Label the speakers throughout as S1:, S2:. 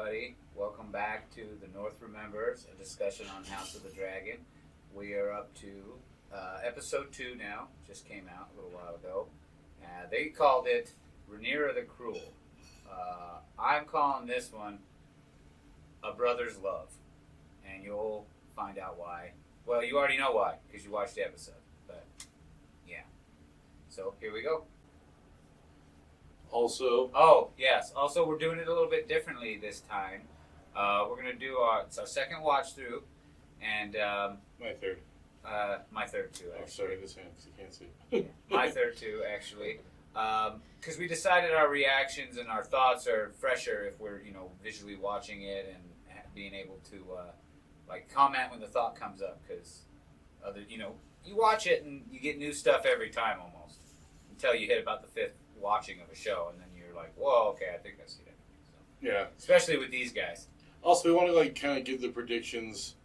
S1: everybody. Welcome back to The North Remembers, a discussion on House of the Dragon. We are up to episode 2 now. Just came out a little while ago. They called it Rhaenyra the Cruel. I'm calling this one A Brother's Love. And you'll find out why. Well, you already know why, because you watched the episode. But, yeah. So, here we go.
S2: Also,
S1: we're doing it a little bit differently this time. We're going to do our second watch through, and
S2: my third.
S1: My third too, actually.
S2: Oh, sorry, this hand, because you can't see.
S1: My third too, actually. Because we decided our reactions and our thoughts are fresher if we're, visually watching it and being able to, comment when the thought comes up. Because, you watch it and you get new stuff every time almost. Until you hit about the fifth watching of a show, and then you're like, whoa, okay, I think I've seen it. So,
S2: yeah.
S1: Especially with these guys.
S2: Also, we want to, kind of give the predictions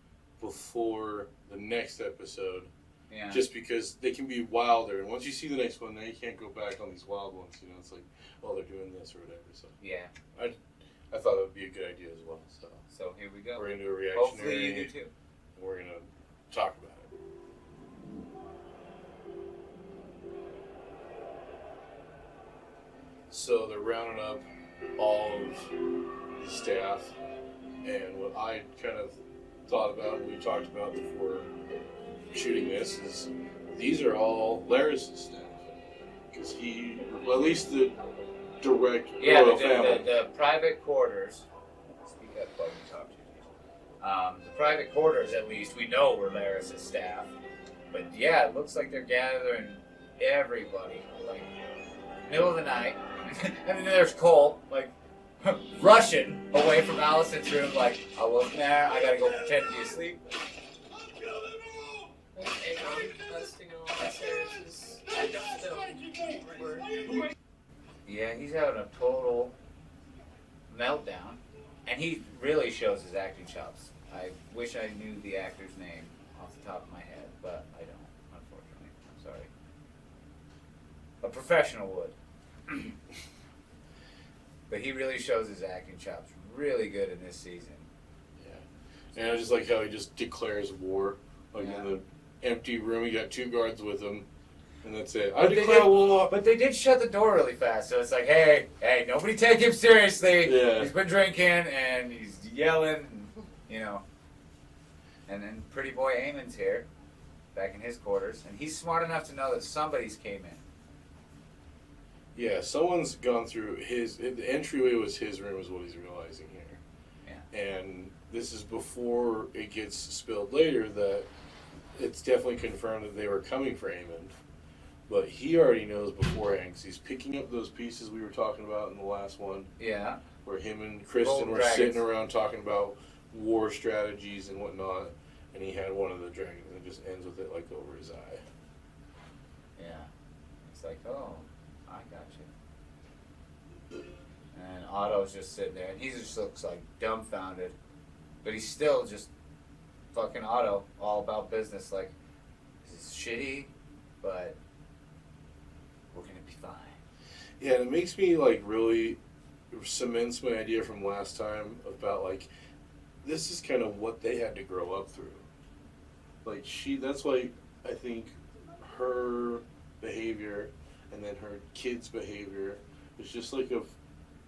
S2: before the next episode.
S1: Yeah.
S2: Just because they can be wilder, and once you see the next one, then you can't go back on these wild ones. It's like, oh, they're doing this or whatever. So
S1: yeah,
S2: I thought that would be a good idea as well.
S1: So here we go.
S2: We're gonna do a reactionary.
S1: Hopefully you do too.
S2: And we're gonna talk about it. So they're rounding up all of the staff, and what I kind of thought about and we talked about before shooting this is these are all Larys' staff, because at least the direct royal family.
S1: The private quarters. Speak up while you talk to me. The private quarters, at least, we know were Larys' staff. But yeah, it looks like they're gathering everybody, middle of the night. And then there's Cole, rushing away from Alicent's room, I wasn't there, I gotta go pretend to be asleep.
S3: Aegon busting on Sarah's stone.
S1: Yeah, he's having a total meltdown. And he really shows his acting chops. I wish I knew the actor's name off the top of my head, but I don't, unfortunately. I'm sorry. A professional would. But he really shows his acting chops really good in this season.
S2: Yeah. And I just like how he just declares war. In the empty room, he got 2 guards with him. And that's it. I declare war.
S1: But they did shut the door really fast. So it's like, hey, nobody take him seriously.
S2: Yeah.
S1: He's been drinking and he's yelling, And then pretty boy Aemon's here, back in his quarters. And he's smart enough to know that somebody's came in.
S2: Yeah, someone's gone through the entryway was his room is what he's realizing here.
S1: Yeah.
S2: And this is before it gets spilled later that it's definitely confirmed that they were coming for Aemon. But he already knows beforehand because he's picking up those pieces we were talking about in the last one.
S1: Yeah.
S2: Where him and Kristen were sitting around talking about war strategies and whatnot. And he had one of the dragons and it just ends with it over his eye.
S1: Yeah. It's like, oh, I got you. And Otto's just sitting there, and he just looks dumbfounded. But he's still just fucking Otto, all about business. This is shitty, but we're gonna be fine.
S2: Yeah, and it makes me really cements my idea from last time about this is kind of what they had to grow up through. That's why I think her behavior and then her kid's behavior is just a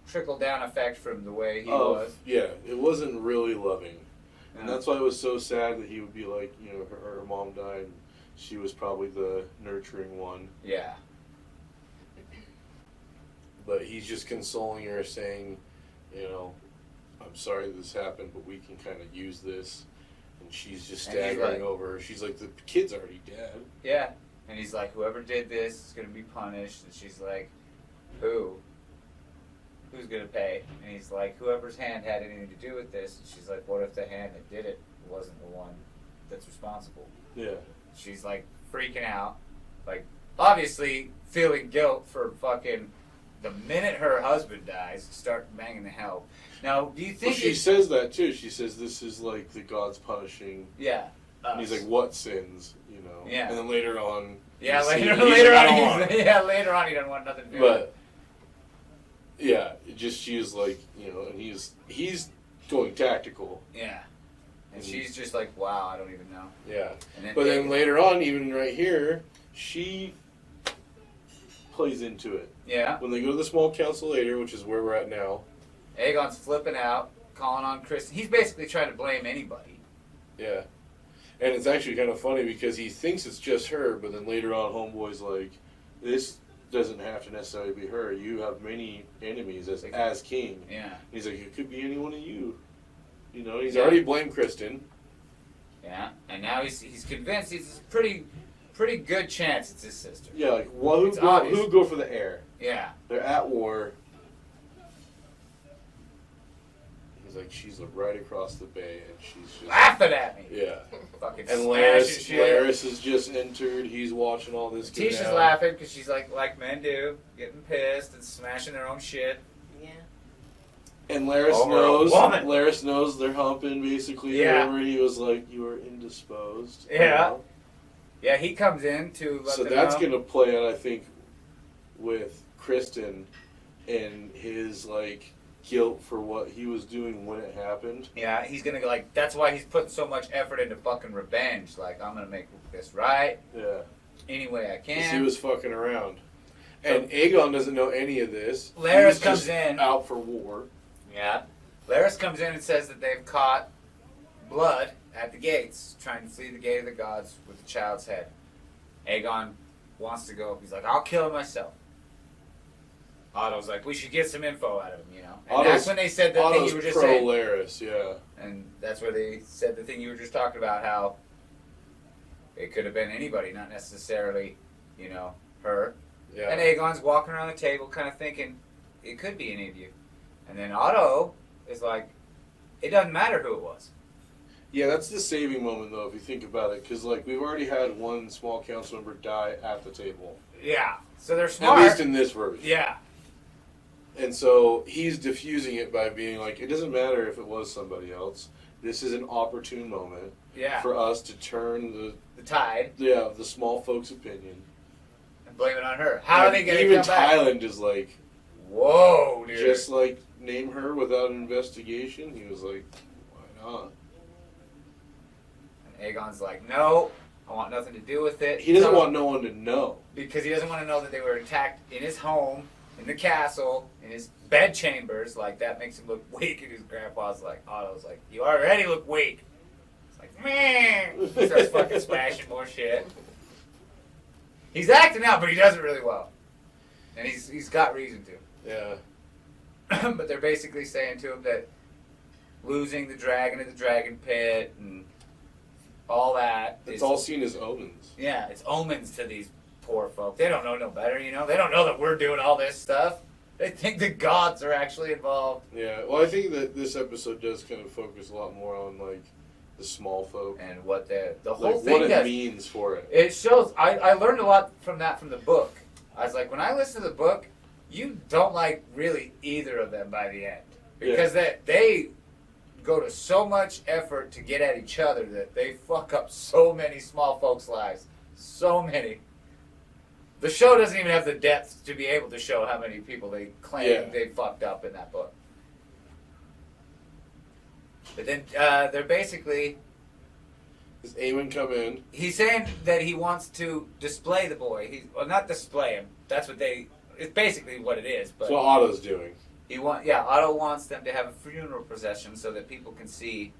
S1: trickle down effect from the way he was.
S2: Yeah, it wasn't really loving. And that's why it was so sad that he would be her mom died. She was probably the nurturing one.
S1: Yeah.
S2: But he's just consoling her, saying, I'm sorry this happened, but we can kind of use this. And she's just staggering over. She's like, the kid's already dead.
S1: Yeah. And he's like, whoever did this is going to be punished. And she's like, who? Who's going to pay? And he's like, whoever's hand had anything to do with this. And she's like, what if the hand that did it wasn't the one that's responsible?
S2: Yeah.
S1: She's freaking out. Obviously feeling guilt for fucking the minute her husband dies, start banging the hell. Now, do you think...
S2: Well, she says that too. She says this is the gods punishing.
S1: Yeah.
S2: And he's like, what sins?
S1: Yeah.
S2: And then later on...
S1: Yeah, later on he doesn't want nothing to do with it.
S2: But, yeah, she was and he's going tactical.
S1: Yeah. And she's just like, wow, I don't even know.
S2: Yeah.
S1: And
S2: But then later on, even right here, she plays into it.
S1: Yeah.
S2: When they go to the small council later, which is where we're at now.
S1: Aegon's flipping out, calling on Kristen. He's basically trying to blame anybody.
S2: Yeah. And it's actually kind of funny because he thinks it's just her, but then later on, Homeboy's like, this doesn't have to necessarily be her. You have many enemies as king.
S1: Yeah.
S2: And he's like, it could be any one of you. You know, he's already blamed Kristen.
S1: Yeah. And now he's convinced he's a pretty good chance it's his sister.
S2: Yeah, like, well, who would go for the heir?
S1: Yeah.
S2: They're at war. He's like, she's right across the bay, and she's just
S1: laughing at me.
S2: Yeah.
S1: Fucking
S2: and
S1: smashing shit.
S2: Laris has just entered. He's watching all this.
S1: Tisha's laughing because she's like men do, getting pissed and smashing their own shit.
S3: Yeah.
S2: And Laris knows they're humping basically.
S1: Yeah.
S2: Wherever he was like, you are indisposed.
S1: Yeah. Yeah, he comes in to let
S2: so
S1: them
S2: that's
S1: know.
S2: gonna play out, I think, with Kristen and his like guilt for what he was doing when it happened.
S1: Yeah, he's gonna like. That's why he's putting so much effort into fucking revenge. Like, I'm gonna make this right.
S2: Yeah.
S1: Any way I can.
S2: Because he was fucking around. And Aegon doesn't know any of this.
S1: Laris comes in.
S2: Out for war.
S1: Yeah. Laris comes in and says that they've caught blood at the gates, trying to flee the gate of the gods with the child's head. Aegon wants to go. He's like, I'll kill him myself. Otto's like, we should get some info out of him, you know. And that's when they said the thing you were just saying.
S2: Laris, yeah.
S1: And that's where they said the thing you were just talking about, how it could have been anybody, not necessarily, you know, her.
S2: Yeah.
S1: And Aegon's walking around the table kind of thinking, it could be any of you. And then Otto is like, it doesn't matter who it was.
S2: Yeah, that's the saving moment, though, if you think about it. Because, like, we've already had one small council member die at the table.
S1: Yeah. So they're smart.
S2: At least in this version.
S1: Yeah.
S2: And so he's diffusing it by being like, it doesn't matter if it was somebody else. This is an opportune moment for us to turn
S1: the tide.
S2: Yeah, the small folks' opinion.
S1: And blame it on her. How are they going to
S2: even
S1: come back?
S2: Tyland is like,
S1: whoa, dude.
S2: Just like, name her without an investigation? He was like, why not?
S1: And Aegon's like, no, I want nothing to do with it.
S2: He doesn't want no one to know.
S1: Because he doesn't want to know that they were attacked in his home, in the castle, in his bed chambers. Like, that makes him look weak. And his grandpa's like, Otto's like, you already look weak. It's like, man. He starts fucking smashing more shit. He's acting out, but he does it really well. And he's got reason to.
S2: Yeah.
S1: But they're basically saying to him that losing the dragon in the dragon pit and all that.
S2: It's all seen as omens.
S1: Yeah, it's omens to these poor folk. They don't know no better, you know? They don't know that we're doing all this stuff. They think the gods are actually involved.
S2: Yeah, well, I think that this episode does kind of focus a lot more on, like, the small folk.
S1: And what the whole thing
S2: what it means for it.
S1: It shows, I learned a lot from the book. I was like, when I listen to the book, you don't like really either of them by the end. Because they go to so much effort to get at each other that they fuck up so many small folks' lives. So many. The show doesn't even have the depth to be able to show how many people they claim they fucked up in that book. But then they're basically...
S2: Does Aemon come in?
S1: He's saying that he wants to display the boy. Well, not display him. That's what they... It's basically what it is. But
S2: that's what Otto's doing.
S1: Otto wants them to have a funeral procession so that people can see...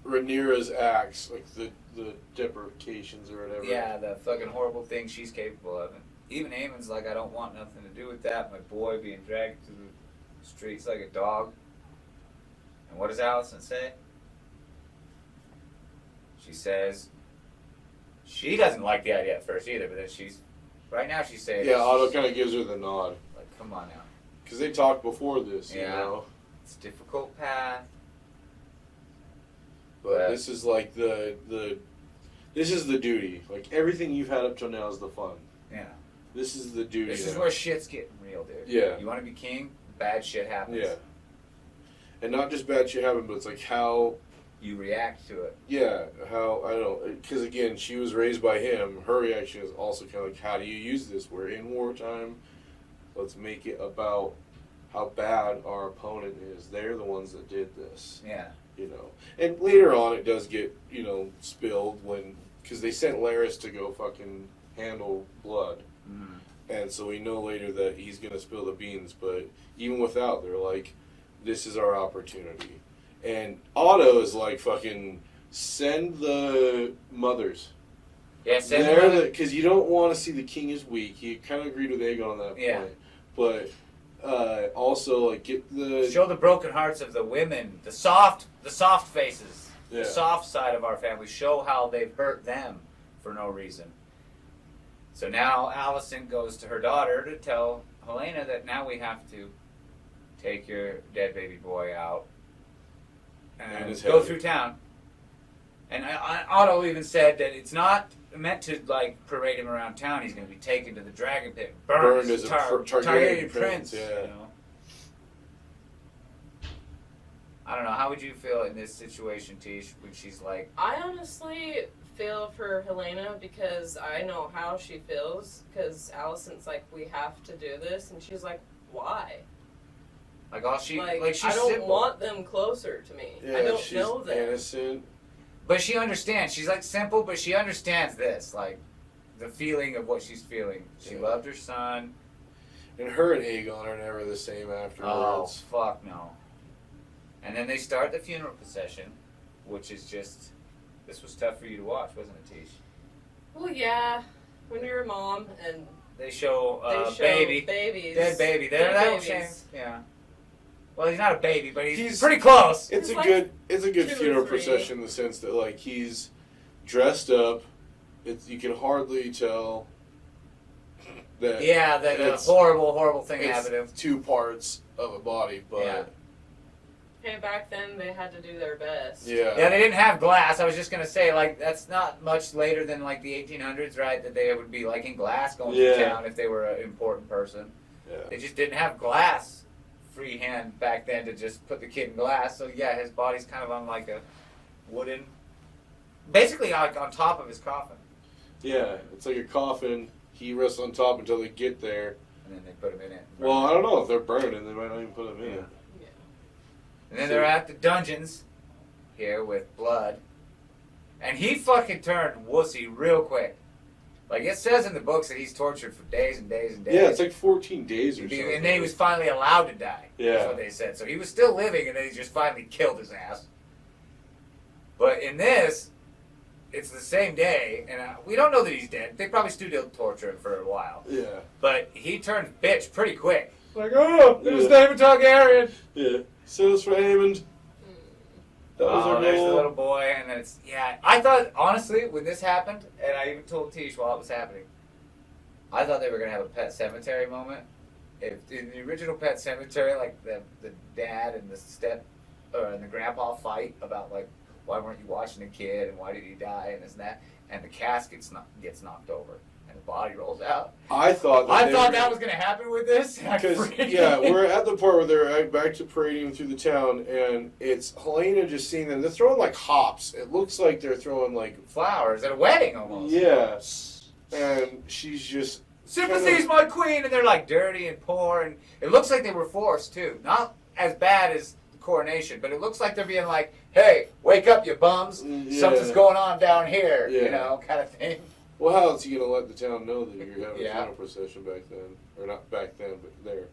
S2: Rhaenyra's acts, like the deprecations or whatever.
S1: Yeah, the fucking horrible things she's capable of. And even Aemon's like, I don't want nothing to do with that. My boy being dragged through the streets like a dog. And what does Alicent say? She says she doesn't like the idea at first either, but then right now she's saying...
S2: Yeah, Otto kind of gives her the nod.
S1: Like, come on now.
S2: Because they talked before this, you know?
S1: It's a difficult path.
S2: But this is like this is the duty. Like, everything you've had up till now is the fun.
S1: Yeah.
S2: This is the duty.
S1: This is where shit's getting real, dude.
S2: Yeah.
S1: You want to be king? Bad shit happens.
S2: Yeah. And not just bad shit happen, but it's like how...
S1: You react to it.
S2: Yeah, how, I don't know, because again, she was raised by him. Her reaction is also kind of like, how do you use this? We're in wartime. Let's make it about how bad our opponent is. They're the ones that did this.
S1: Yeah.
S2: You know, and later on it does get, you know, spilled because they sent Larys to go fucking handle blood.
S1: Mm.
S2: And so we know later that he's going to spill the beans, but even without, they're like, this is our opportunity. And Otto is like, fucking, send the mothers.
S1: Yeah, send them.
S2: Because you don't want to see the king is weak. He kind of agreed with Aegon on that point. But also, like, get the...
S1: Show the broken hearts of the women, the soft faces,
S2: Yeah.
S1: the soft side of our family. Show how they've hurt them for no reason. So now Alicent goes to her daughter to tell Helaena that now we have to take your dead baby boy out and go through town. And Otto even said that it's not meant to, like, parade him around town. He's going to be taken to the dragon pit, burned
S2: as a
S1: Targaryen prince.
S2: Yeah.
S1: You know? I don't know. How would you feel in this situation, Tish, when she's like...
S3: I honestly feel for Helaena because I know how she feels. Because Alicent's like, we have to do this, and she's like, why?
S1: Like all she's
S3: I don't
S1: simple.
S3: want them closer to me.
S2: Yeah,
S3: I don't
S2: she's
S3: know them.
S2: innocent.
S1: But she understands. She's like simple, but she understands this, like the feeling of what she's feeling. She loved her son.
S2: And her and Aegon are never the same
S1: Oh
S2: afterwards.
S1: fuck no. And then they start the funeral procession, which is just. This was tough for you to watch, wasn't it, Tish?
S3: Well, yeah. When you're a mom and
S1: They show
S3: babies,
S1: dead baby. They're
S3: dead
S1: that
S3: babies.
S1: shame. Yeah. Well, he's not a baby, but he's
S2: He's-
S1: pretty close.
S2: It's a
S3: Like
S2: good
S3: 2
S2: funeral
S3: or 3.
S2: procession in the sense that, like, he's dressed up. You can hardly tell that
S1: Yeah, that
S2: it's-
S1: horrible thing
S2: it's
S1: happened to him.
S2: 2 parts of a body, but
S1: Yeah.
S3: Hey, back then they had to do their best.
S2: yeah.
S1: Yeah, they didn't have glass. I was just gonna say, like, that's not much later than like the 1800s, right? That they would be like in glass going through
S2: Yeah.
S1: town if they were an important person.
S2: Yeah.
S1: They just didn't have glass freehand back then to just put the kid in glass. So yeah, his body's kind of on like a wooden, basically like on top of his coffin,
S2: Yeah, it's like a coffin. He rests on top until they get there.
S1: and then they put him in it.
S2: Well, I don't know if they're burning. They might not even put him in.
S1: Yeah. And then they're at the dungeons here with blood. And he fucking turned wussy real quick. Like, it says in the books that he's tortured for days and days and days.
S2: Yeah, it's like 14 days or something.
S1: And then he was finally allowed to die.
S2: Yeah.
S1: That's what they said. So he was still living, and then he just finally killed his ass. But in this, it's the same day, and we don't know that he's dead. They probably still torture him for a while.
S2: Yeah.
S1: But he turns bitch pretty quick.
S2: Like, oh,
S1: It was David Targaryen.
S2: Yeah. Send us for Aemond. That was our
S1: There's the
S2: goal.
S1: little boy, and then it's, yeah. I thought, honestly, when this happened, and I even told Tish while it was happening, I thought they were going to have a Pet Cemetery moment. If in the original Pet Cemetery, like the dad and the grandpa fight about, like, why weren't you watching the kid, and why did he die, and this and that, and the casket gets knocked over, and the body rolls out.
S2: I thought
S1: that was going to happen with this.
S2: Because, yeah, we're at the part where they're back to parading through the town, and it's Helaena just seeing them. They're throwing, like, hops. It looks like they're throwing, like...
S1: Flowers at a wedding, almost.
S2: Yeah. And she's just...
S1: Sympathy's my queen, and they're like dirty and poor, and it looks like they were forced too. Not as bad as the coronation, but it looks like they're being like, "Hey, wake up, you bums!
S2: Yeah.
S1: Something's going on down here,"
S2: Yeah.
S1: you know, kind of thing.
S2: Well, how else are you going to let the town know that you're having
S1: Yeah.
S2: a funeral procession back then? Or not back then, but there.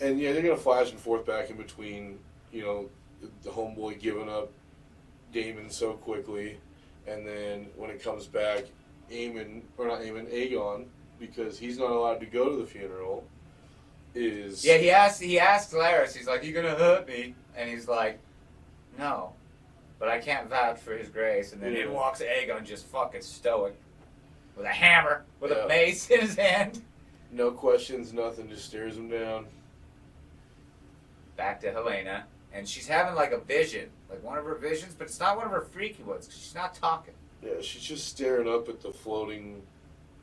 S2: And, yeah, they're going to flash and forth back in between, you know, the homeboy giving up Daemon so quickly, and then when it comes back, Aegon, because he's not allowed to go to the funeral, is...
S1: Yeah, he asked Larys, he's like, "You gonna hurt me?" And he's like, "No, but I can't vouch for his grace." And then in walks Aegon, just fucking stoic, with a hammer, with a mace in his hand.
S2: No questions, nothing, just stares him down.
S1: Back to Helaena, and she's having like a vision, like one of her visions, but it's not one of her freaky ones, because she's not talking.
S2: Yeah, she's just staring up at the floating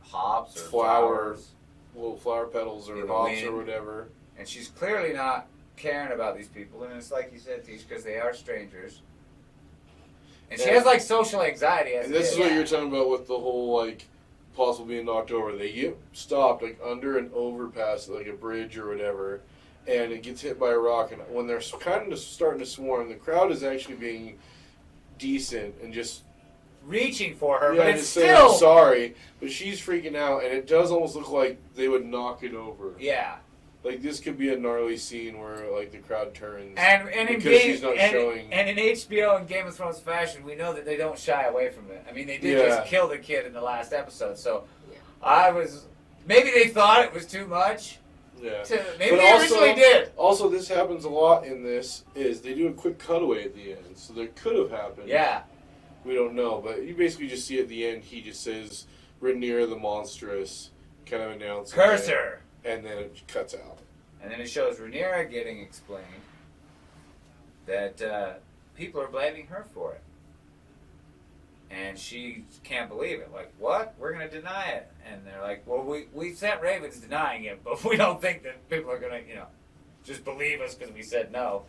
S1: Hops or
S2: flowers, little flower petals or
S1: in the
S2: hops or
S1: wind.
S2: whatever.
S1: And she's clearly not caring about these people, and it's like you said, Tish, because they are strangers. And she
S2: Yeah.
S1: has like social anxiety as
S2: And
S1: it
S2: this
S1: is.
S2: is what you're talking about with the whole, like, possible being knocked over. They get stopped like under an overpass, like a bridge or whatever, and it gets hit by a rock. And when they're kind of starting to swarm, the crowd is actually being decent and just
S1: reaching for her,
S2: yeah,
S1: but it's
S2: just saying,
S1: still
S2: I'm sorry, but she's freaking out, and it does almost look like they would knock it over.
S1: yeah.
S2: Like this could be a gnarly scene where like the crowd turns
S1: And in
S2: because
S1: Game,
S2: she's not
S1: and,
S2: showing.
S1: and in HBO and Game of Thrones fashion, we know that they don't shy away from it. I mean, they did
S2: Yeah.
S1: just kill the kid in the last episode, so
S3: Yeah.
S1: I was maybe they thought it was too much.
S2: Yeah.
S1: Maybe
S2: But
S1: they
S2: also-
S1: originally did.
S2: Also, this happens a lot in this. Is they do a quick cutaway at the end, so that could have happened.
S1: Yeah.
S2: We don't know, but you basically just see at the end he just says Rhaenyra the monstrous, kind of announcing
S1: Curse
S2: it,
S1: her.
S2: and then it cuts out.
S1: And then it shows Rhaenyra getting explained that people are blaming her for it. And she can't believe it. Like, what? We're going to deny it. And they're like, well, we sent ravens denying it, but we don't think that people are going to, just believe us because we said no.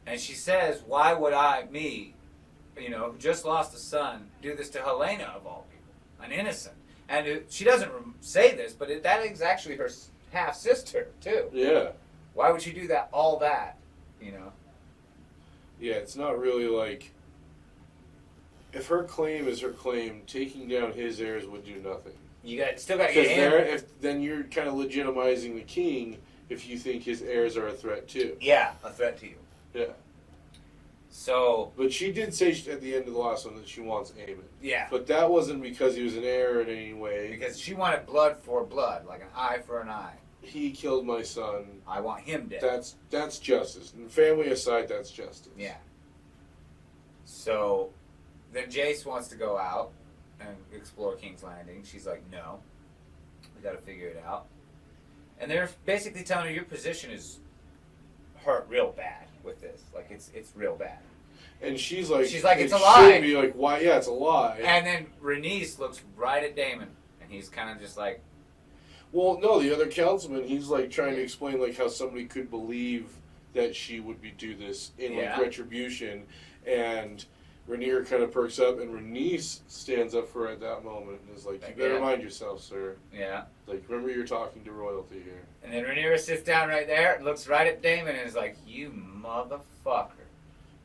S1: And she says, why would me, who just lost a son, do this to Helaena of all people, an innocent? And she doesn't say this, but that is actually her half sister too.
S2: Yeah.
S1: Why would she do that? All that,
S2: Yeah, it's not really like. If her claim is her claim, taking down his heirs would do nothing.
S1: You still got to
S2: Because
S1: get him.
S2: then you're kind of legitimizing the king if you think his heirs are a threat too.
S1: Yeah, a threat to you.
S2: Yeah.
S1: So
S2: But she did say at the end of the last one that she wants Aemon.
S1: yeah,
S2: But that wasn't because he was an heir in any way.
S1: because she wanted blood for blood, like an eye for an eye.
S2: He killed my son.
S1: I want him dead.
S2: That's justice. And family aside, that's justice.
S1: Yeah. So then Jace wants to go out and explore King's Landing. She's like, no, we got to figure it out. And they're basically telling her your position is hurt real bad with this. Like it's real bad.
S2: And she's like,
S1: it's a
S2: it
S1: lie.
S2: should be like, why? Yeah, it's a lie.
S1: And then Rhaenys looks right at Daemon, and he's kind of just like,
S2: Well, no, the other councilman, he's like trying to explain like how somebody could believe that she would do this in like
S1: Yeah.
S2: retribution, and Rhaenyra kind of perks up, and Rhaenys stands up for her at that moment and is like, "You better
S1: Yeah.
S2: mind yourself, sir.
S1: yeah.
S2: Like, remember you're talking to royalty here."
S1: And then Rhaenyra sits down right there, looks right at Daemon, and is like, you motherfucker.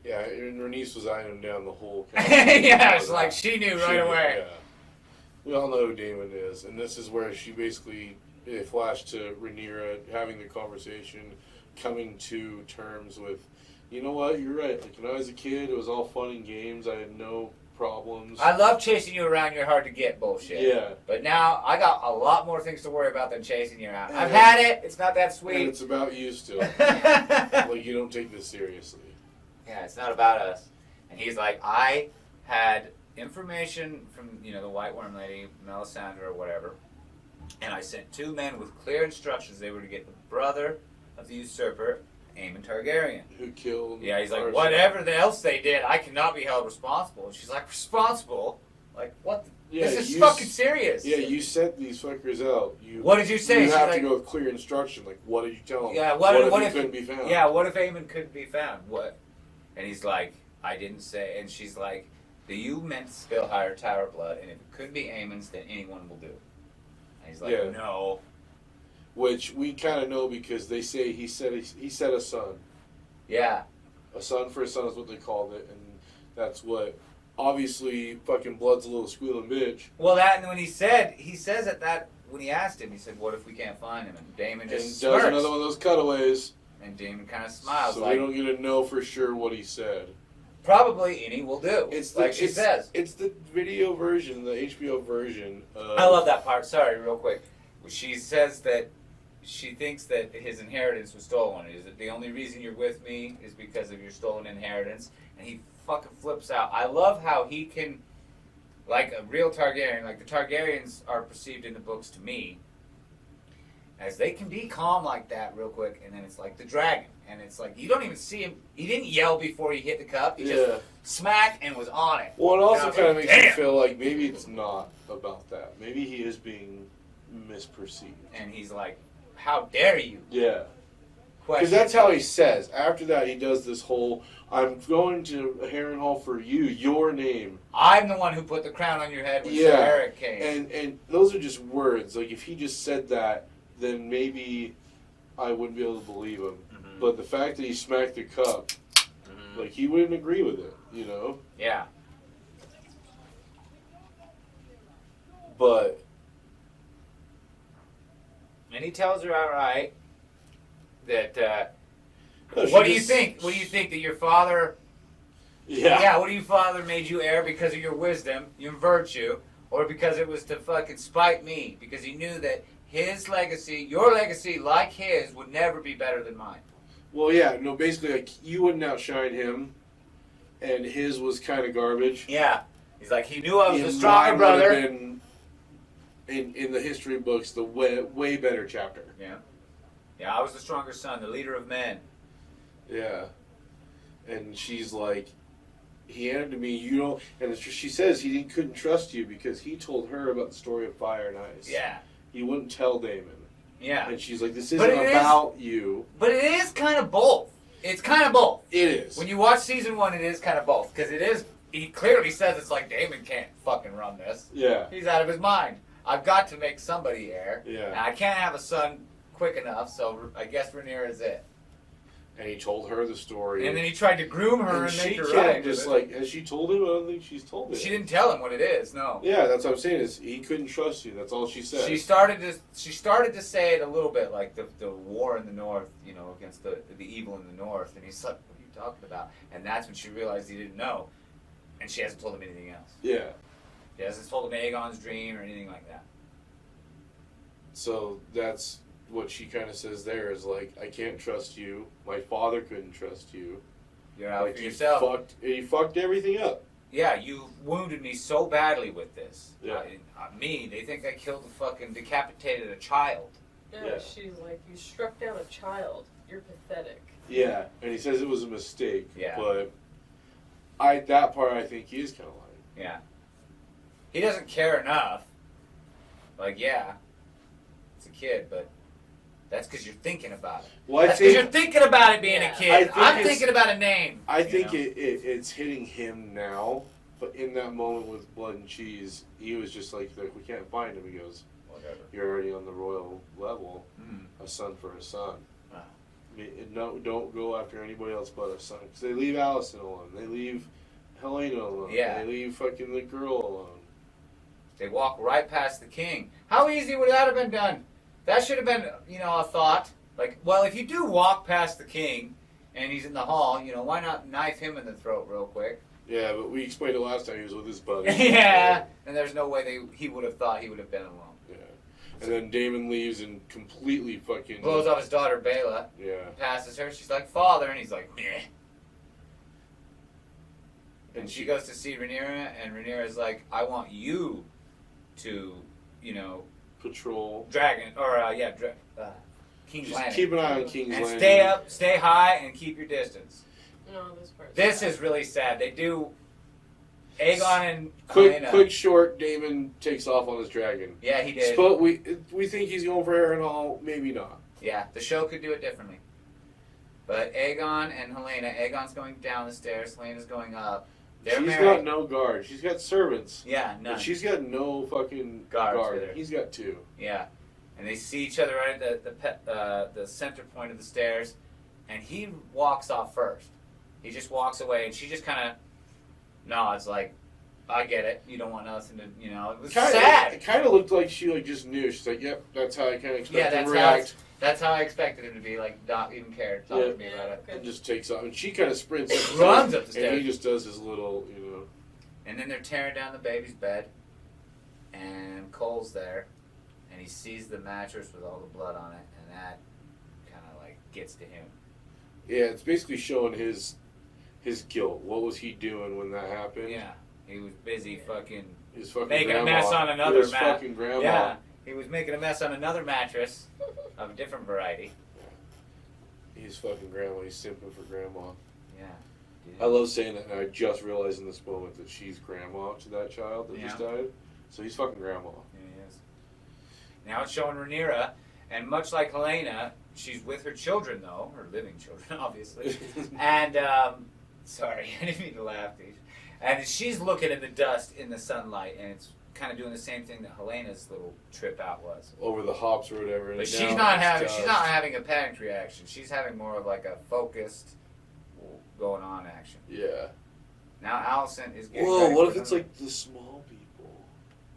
S2: Yeah, and Rhaenys was eyeing him down the whole.
S1: Yeah, it's like she knew right away.
S2: Yeah. We all know who Daemon is, and this is where she basically flashed to Rhaenyra having the conversation, coming to terms with, you know what, you're right. Like when I was a kid, it was all fun and games. I had no problems.
S1: I love chasing you around your hard to get bullshit.
S2: Yeah.
S1: But now I got a lot more things to worry about than chasing you around. I've had it. It's not that
S2: And
S1: sweet.
S2: it's about you still.
S1: Yeah,
S2: Like you don't take this seriously.
S1: it's not about us. And he's like, I had information from, the White Worm lady, Melisandre or whatever, and I sent 2 men with clear instructions. They were to get the brother of the usurper, Aemon Targaryen.
S2: Who killed?
S1: Yeah, he's like,
S2: our
S1: whatever else they did, I cannot be held responsible. And she's like, responsible? Like, what?
S2: Yeah,
S1: this is
S2: you
S1: fucking serious.
S2: Yeah, you sent these fuckers out.
S1: What did you say?
S2: You
S1: She's
S2: have
S1: like,
S2: to go with clear instruction. Like, what did you tell them?
S1: Yeah,
S2: what if
S1: what
S2: he
S1: if
S2: couldn't be found?
S1: Yeah, what if Aemon couldn't be found? What? And he's like, I didn't say. And she's like, do you meant to spill higher tower blood? And if it couldn't be Aemon's, then anyone will do. And he's like,
S2: Yeah.
S1: no.
S2: Which we kind of know because they say he said a son.
S1: Yeah.
S2: A son for a son is what they called it, and that's what. Obviously, fucking Blood's a little squealing bitch.
S1: Well, and when he says at that, when he asked him, he said, what if we can't find him? And Daemon
S2: And
S1: just
S2: does
S1: smirks.
S2: another one of those cutaways.
S1: And Daemon kind of smiles
S2: So
S1: like,
S2: we don't get to know for sure what he said.
S1: probably any will do.
S2: It's
S1: like she says.
S2: It's the video version, the HBO version.
S1: I love that part. Sorry, real quick. She says that she thinks that his inheritance was stolen. Is it the only reason you're with me is because of your stolen inheritance? And he fucking flips out. I love how he can, like a real Targaryen, like the Targaryens are perceived in the books to me, as they can be calm like that real quick, and then it's like the dragon. And it's like, you don't even see him. He didn't yell before he hit the cup. He just smacked and was on it.
S2: Well, it also kind of makes you
S1: damn.
S2: feel like maybe it's not about that. Maybe he is being misperceived.
S1: And he's like, how dare you?
S2: Yeah. Because that's how he says. After that, he does this whole, I'm going to Harrenhal for you, your name.
S1: I'm the one who put the crown on your head when Sir
S2: Yeah.
S1: Eric came.
S2: And those are just words. Like, if he just said that, then maybe I wouldn't be able to believe him.
S1: Mhm.
S2: But the fact that he smacked the cup,
S1: Mhm.
S2: like, he wouldn't agree with it, you know?
S1: Yeah.
S2: But
S1: And he tells her outright that,
S2: no,
S1: what do
S2: she
S1: you
S2: just-
S1: think? What do you think that your father,
S2: Yeah.
S1: what do you father made you heir because of your wisdom, your virtue, or because it was to fucking spite me? Because he knew that his legacy, your legacy, like his, would never be better than mine.
S2: Well, yeah, no, basically, like, you wouldn't outshine him, and his was kind of garbage.
S1: Yeah. He's like, he knew I was
S2: And
S1: the stronger
S2: mine would have
S1: brother.
S2: been, in the history books, the way better chapter.
S1: Yeah. Yeah, I was the stronger son, the leader of men.
S2: Yeah. And she's like, he handed to me, you don't, and she says couldn't trust you because he told her about the story of fire and ice.
S1: Yeah.
S2: He wouldn't tell Damon.
S1: Yeah.
S2: And she's like, this
S1: But
S2: isn't
S1: it
S2: about you.
S1: But it is kind of both. It's kind of both.
S2: It is.
S1: When you watch season 1, it is kind of both. Because it is, he clearly says it's like, Damon can't fucking run this.
S2: Yeah.
S1: He's out of his mind. I've got to make somebody heir.
S2: Yeah.
S1: And I can't have a son quick enough, so I guess Rhaenyra is it.
S2: And he told her the story.
S1: And then he tried to groom her and
S2: she
S1: make her
S2: can't
S1: right.
S2: just,
S1: with it.
S2: like, has she told him? I don't think she's told him.
S1: She didn't tell him what it is, no.
S2: Yeah, that's what I'm saying, is he couldn't trust you. That's all she said.
S1: She started to say it a little bit, like the war in the north, you know, against the evil in the north. And he's like, what are you talking about? And that's when she realized he didn't know. And she hasn't told him anything else.
S2: Yeah.
S1: She hasn't told him Aegon's dream or anything like that.
S2: So that's what she kind of says there is like, I can't trust you. My father couldn't trust you.
S1: You're out
S2: Like,
S1: for
S2: he
S1: yourself.
S2: he fucked everything up.
S1: Yeah, you wounded me so badly with this.
S2: Yeah.
S1: Me, they think I decapitated a child.
S3: Yeah,
S2: Yeah.
S3: she's like, you struck down a child. You're pathetic.
S2: Yeah. And he says it was a mistake.
S1: Yeah.
S2: But that part I think he is kind of lying.
S1: Yeah. He doesn't care enough. Like, yeah, it's a kid, but that's because you're thinking about it.
S2: Well, I
S1: That's because you're
S2: think
S1: thinking about it being
S3: Yeah.
S1: a
S2: I
S1: kid.
S2: think
S1: I'm
S2: it's-
S1: thinking about a name.
S2: I
S1: you
S2: think
S1: know?
S2: it's hitting him now. But in that moment with Blood and Cheese, he was just like we can't find him. He goes,
S1: Whatever.
S2: you're already on the royal level.
S1: Mm.
S2: A son for a son.
S1: Wow.
S2: No, don't go after anybody else but a son. Because they leave Allison alone. They leave Helaena alone.
S1: Yeah.
S2: They leave fucking the girl alone.
S1: They walk right past the king. How easy would that have been done? That should have been, a thought. Like, well, if you do walk past the king and he's in the hall, why not knife him in the throat real quick?
S2: Yeah, but we explained it last time. He was with his buddy.
S1: Yeah. And there's no way he would have thought he would have been alone.
S2: Yeah. And then Damon leaves and completely fucking
S1: Blows off his daughter, Bela.
S2: Yeah.
S1: Passes her. She's like, father. And he's like, meh. And
S2: And
S1: she goes to see Rhaenyra, and Rhaenyra's like, I want you to,
S2: patrol.
S1: Dragon, or, King's
S2: Just
S1: Landing.
S2: keep an eye on King's
S1: And
S2: Landing.
S1: stay up, stay high, and keep your distance.
S3: No, this part.
S1: This is really sad. They do Aegon and
S2: Quick,
S1: Helaena.
S2: short. Damon takes off on his dragon.
S1: Yeah, he did.
S2: But we think he's going for Harrenhal. Maybe not.
S1: Yeah, the show could do it differently. But Aegon and Helaena, Aegon's going down the stairs, Helena's going up. They're
S2: She's
S1: married.
S2: got no guard. She's got servants.
S1: Yeah, none.
S2: But she's got no fucking
S1: Guards
S2: guard.
S1: with her.
S2: He's got two.
S1: Yeah, and they see each other right at the center point of the stairs, and he walks off first. He just walks away, and she just kind of nods, like, "I get it. You don't want nothing to, It was sad.
S2: It kind of looked like she just knew. She's like, "Yep, that's how I kind of expect him to react."
S1: That's how I expected him to be, like, not even care to talk to me about it.
S2: And just takes off, and she kind of sprints up the
S1: Runs
S2: stairs,
S1: up the stairs.
S2: and he just does his little,
S1: And then they're tearing down the baby's bed, and Cole's there, and he sees the mattress with all the blood on it, and that kind of like gets to him.
S2: Yeah, it's basically showing his guilt. What was he doing when that happened?
S1: Yeah, he was busy fucking
S2: His fucking
S1: making
S2: grandma,
S1: a mess on another
S2: his fucking grandma.
S1: Yeah, he was making a mess on another mattress of a different variety.
S2: His fucking grandma. He's simping for grandma.
S1: Yeah.
S2: I love saying that, and I just realized in this moment that she's grandma to that child that just died. So he's fucking grandma.
S1: Yeah, he is. Now it's showing Rhaenyra, and much like Helaena, she's with her children though, her living children, obviously. And sorry, I didn't mean to laugh, dude. And she's looking at the dust in the sunlight, and it's kind of doing the same thing that Helena's little trip out was.
S2: Over the hops or whatever.
S1: But she's not having a panicked reaction. She's having more of like a focused, going on action.
S2: Yeah.
S1: Now Alicent is getting.
S2: Whoa! What if it's like the small people?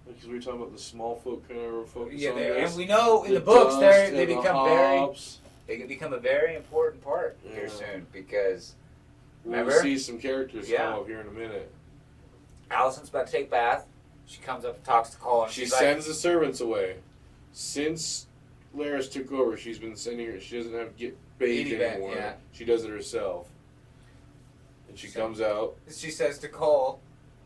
S2: Because we were talking about the small folk kind of focus on this.
S1: And we know in the books they become a very important part here soon because.
S2: We'll see some characters come up here in a minute.
S1: Alicent's about to take a bath. She comes up and talks to Cole. And
S2: she sends the servants away. Since Larys took over, she's been sending her. She doesn't have to get bathed anymore. Yeah. She does it herself. And she comes out.
S1: She says to Cole,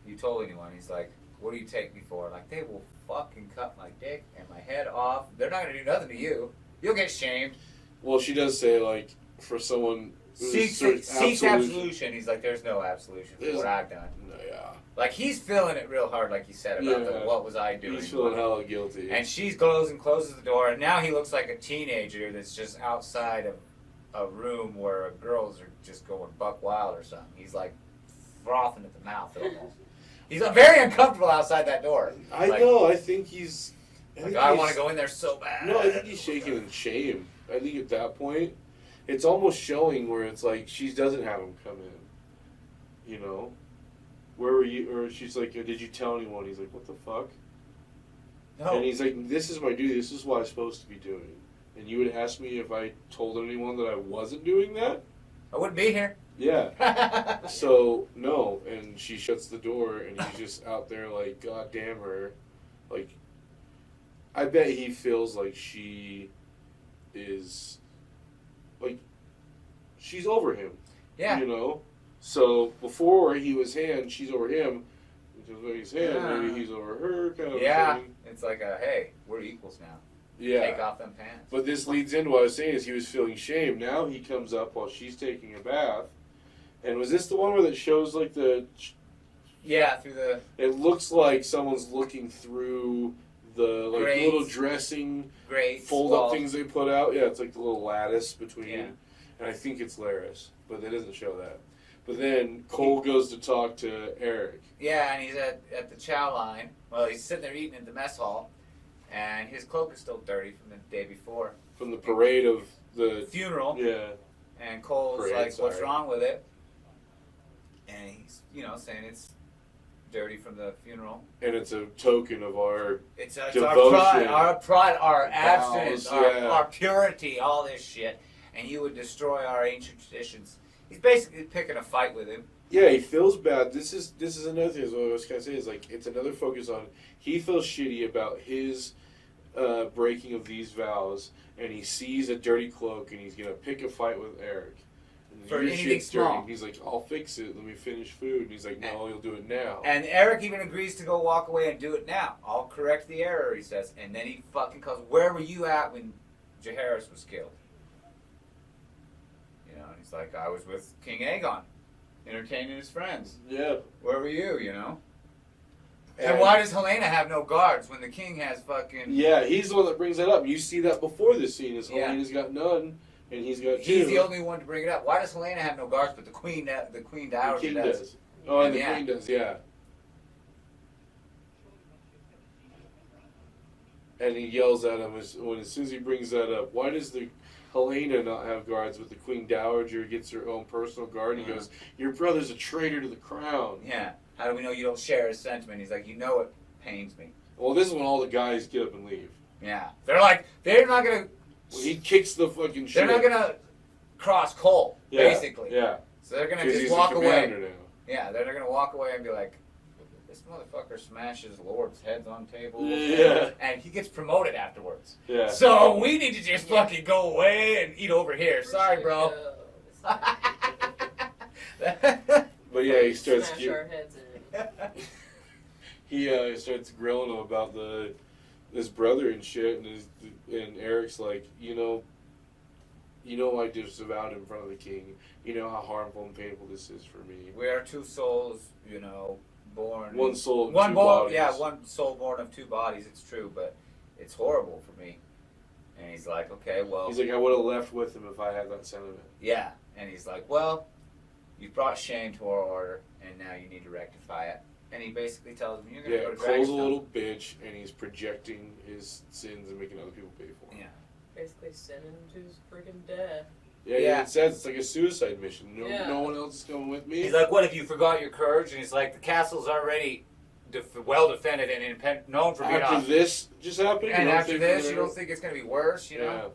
S1: "You told anyone?" He's like, "What do you take me for?" Like, they will fucking cut my dick and my head off. They're not going to do nothing to you. You'll get shamed.
S2: Well, she does say, like, for someone...
S1: Seeks absolution. He's like, there's no absolution for what I've done.
S2: Yeah.
S1: Like, he's feeling it real hard, like you said, about what was I doing.
S2: He's feeling hella guilty.
S1: And she goes and closes the door, and now he looks like a teenager that's just outside of a room where girls are just going buck wild or something. He's like frothing at the mouth almost. He's very uncomfortable outside that door.
S2: I know, I think he's...
S1: I want to go in there so bad.
S2: No, I think he's shaking in shame. I think at that point... It's almost showing where it's like she doesn't have him come in. You know? Where were you? Or she's like, did you tell anyone? He's like, what the fuck? No. And he's like, this is my duty. This is what I'm supposed to be doing. And you would ask me if I told anyone that I wasn't doing that?
S1: I wouldn't be here.
S2: Yeah. So, no. And she shuts the door and he's just out there like, God damn her. Like, I bet he feels like she is... Like, she's over him.
S1: Yeah.
S2: You know? So, before he was hand, she's over him. Because he's hand, maybe he's over her, kind of thing.
S1: It's like hey, we're equals now.
S2: Yeah.
S1: Take off them pants.
S2: But this leads into what I was saying is he was feeling shame. Now he comes up while she's taking a bath. And was this the one where that shows, like, the...
S1: Yeah, through the...
S2: It looks like someone's looking through... The like
S1: Grates.
S2: Little dressing
S1: Grates,
S2: fold-up things they put out. Yeah, it's like the little lattice between.
S1: Yeah.
S2: And I think it's Larys, but it doesn't show that. But then Cole goes to talk to Eric.
S1: Yeah, and he's at the chow line. Well, he's sitting there eating in the mess hall, and his cloak is still dirty from the day before.
S2: From the parade of the...
S1: Funeral.
S2: Yeah.
S1: And Cole's like, what's wrong with it? And he's, saying it's... dirty from the funeral,
S2: and it's a token of our
S1: devotion, our pride, our abstinence, our purity, all this shit. And you would destroy our ancient traditions. He's basically picking a fight with him.
S2: Yeah, he feels bad. This is another thing. Is what I was gonna say is like it's another focus on he feels shitty about his breaking of these vows, and he sees a dirty cloak, and he's gonna pick a fight with Eric.
S1: For anything small.
S2: He's like, I'll fix it. Let me finish food. And he's like, no, you'll do it now.
S1: And Eric even agrees to go walk away and do it now. I'll correct the error, he says. And then he fucking calls, where were you at when Jaehaerys was killed? And he's like, I was with King Aegon, entertaining his friends.
S2: Yeah.
S1: Where were you, And why does Helaena have no guards when the king has fucking...
S2: Yeah, he's the one that brings that up. You see that before this scene, is Helena's got none. And he's got two.
S1: He's the only one to bring it up. Why does Helaena have no guards, but the queen dowager does?
S2: Oh, and the queen does, yeah. And he yells at him as soon as he brings that up. Why does the Helaena not have guards, but the queen dowager gets her own personal guard? And he goes, "Your brother's a traitor to the crown."
S1: Yeah. How do we know you don't share his sentiment? He's like, it pains me.
S2: Well, this is when all the guys get up and leave.
S1: Yeah. They're not gonna.
S2: Well, he kicks the fucking shit.
S1: They're not gonna cross Cole, basically.
S2: Yeah.
S1: So they're gonna just walk away.
S2: Now.
S1: Yeah, they're gonna walk away and be like, this motherfucker smashes lords' heads on tables.
S2: Yeah.
S1: And he gets promoted afterwards.
S2: Yeah.
S1: So we need to just fucking go away and eat over here. Sorry, bro.
S2: But yeah, he starts.
S3: Smash our heads in.
S2: He starts grilling him about his brother and shit, and Eric's like, I disavowed him in front of the king. You know how harmful and painful this is for me.
S1: We are two souls, born.
S2: One soul, two bodies.
S1: Yeah, one soul born of two bodies. It's true, but it's horrible for me. And he's like, okay, well.
S2: He's like, I would have left with him if I had that sentiment.
S1: Yeah. And he's like, well, you brought shame to our order, and now you need to rectify it. And he basically tells him, you're going to go to
S2: Cole's a
S1: Dragonstone.
S2: little bitch, and he's projecting his sins and making other people pay for them.
S1: Yeah.
S3: Basically sending him to his freaking death.
S2: Yeah, it says it's like a suicide mission. No one else is coming with me.
S1: He's like, what if you forgot your courage? And he's like, the castle's already well defended and known for being
S2: after this just happened?
S1: And after this, you don't think it's going to be worse, you know?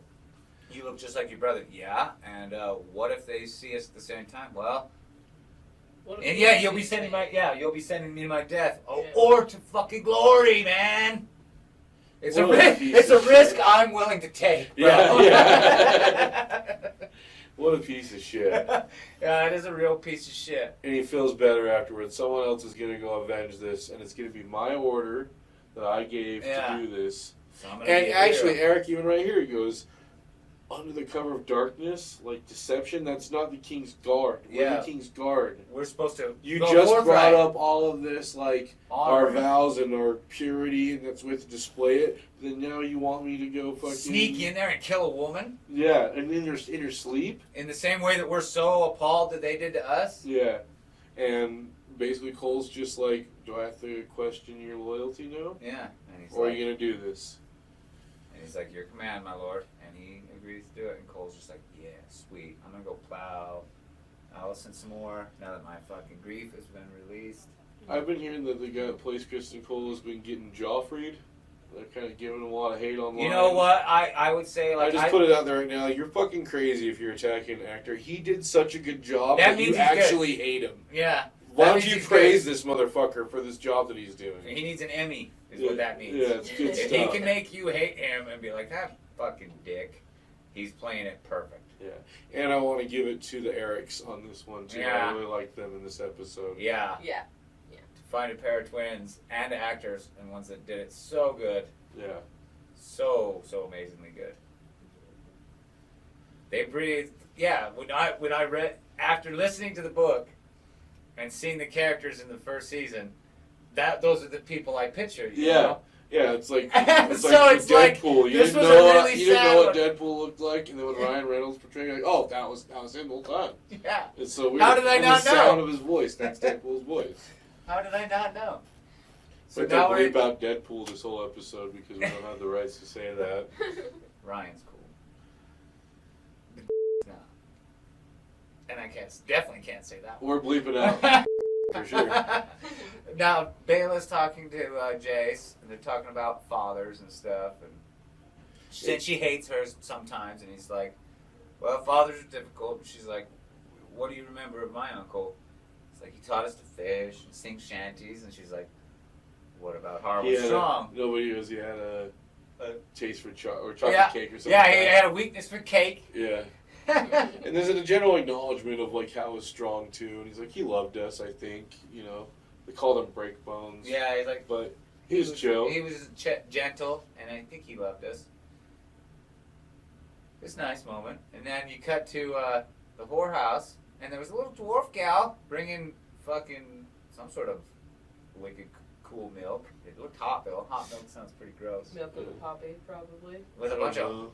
S2: Yeah.
S1: You look just like your brother. Yeah, and what if they see us at the same time? Well, and you'll be sending me to my death. Oh,
S3: Yeah.
S1: or to fucking glory, man. It's a
S2: What
S1: risk I'm willing to take, bro.
S2: Yeah. What a piece of shit.
S1: Yeah, it is a real piece of shit.
S2: And he feels better afterwards. Someone else is going to go avenge this, and it's going to be my order that I gave to do this.
S1: So I'm gonna
S2: And
S1: be a
S2: actually,
S1: hero.
S2: Eric, even right here, he goes, under the cover of darkness, like deception, that's not the King's Guard. We're
S1: Yeah.
S2: the King's Guard.
S1: We're supposed to.
S2: You
S1: go
S2: just
S1: forthright.
S2: brought up all of this, like, our
S1: Honor.
S2: vows and our purity, and that's with to display it. Then now you want me to go fucking...
S1: Sneak in there and kill a woman
S2: Yeah, and in your sleep?
S1: in the same way that we're so appalled that they did to us.
S2: Yeah. And basically Cole's just like, do I have to question your loyalty now?
S1: Yeah, and he's
S2: Or
S1: like,
S2: are you going to do this?
S1: and he's like, your command, my lord, and he agrees to do it. And Cole's just like, yeah, sweet. I'm gonna go plow Allison some more now that my fucking grief has been released.
S2: I've been hearing that the guy that plays Kristen Cole has been getting Joffrey'd. They're kind of giving him a lot of hate online.
S1: You know what? I would say, like,
S2: I just put it out there right now. Like, you're fucking crazy if you're attacking an actor. He did such a good job
S1: That
S2: that
S1: means
S2: you
S1: he's good.
S2: actually hate him.
S1: Yeah.
S2: Why
S1: That
S2: don't
S1: means
S2: you
S1: he's
S2: praise
S1: good.
S2: this motherfucker for this job that he's doing?
S1: He needs an Emmy, is
S2: Yeah,
S1: what that means.
S2: yeah, it's good
S1: If
S2: stuff.
S1: he can make you hate him and be like, that fucking dick, he's playing it perfect.
S2: Yeah, and I want to give it to the Erics on this one too.
S1: Yeah.
S2: I really like them in this episode.
S1: Yeah.
S3: Yeah.
S1: To find a pair of twins and actors and ones that did it so good.
S2: Yeah.
S1: So amazingly good. They breathed. Yeah, when I read, after listening to the book and seeing the characters in the first season, those are the people I pictured. You know?
S2: Yeah, it's like
S1: So it's like,
S2: Deadpool. You
S1: this
S2: didn't
S1: was
S2: know
S1: a really
S2: you didn't know what
S1: sad
S2: Deadpool looked like, and then when Ryan Reynolds portrayed, you're like, oh, that was him the whole time.
S1: Yeah.
S2: It's so weird.
S1: How did I
S2: And
S1: not
S2: the sound
S1: know?
S2: of his voice. That's Deadpool's voice.
S1: How did I not know? So
S2: So
S1: now
S2: don't worry
S1: we're
S2: about Deadpool this whole episode because we don't have the rights to say that.
S1: Ryan's cool. No. And I definitely can't say that one.
S2: We're bleeping out for sure.
S1: Now, Bela's talking to Jace, and they're talking about fathers and stuff, and since she hates her sometimes, and he's like, well, fathers are difficult, and she's like, what do you remember of my uncle? It's like, he taught us to fish and sing shanties, and she's like, what about Harlan Strong?
S2: Nobody was. He had a taste for chocolate cake or something.
S1: Yeah,
S2: like
S1: he
S2: that.
S1: had a weakness for cake.
S2: Yeah. And there's a general acknowledgement of like how was Strong too, and he's like he loved us. I think they called him break bones.
S1: Yeah, he's like,
S2: but he was chill.
S1: He was gentle, and I think he loved us. It's a nice moment, and then you cut to the whorehouse, and there was a little dwarf gal bringing fucking some sort of wicked cool milk. It looked hot though. Hot milk sounds pretty gross.
S3: Milk with a poppy, probably.
S1: With a bunch of.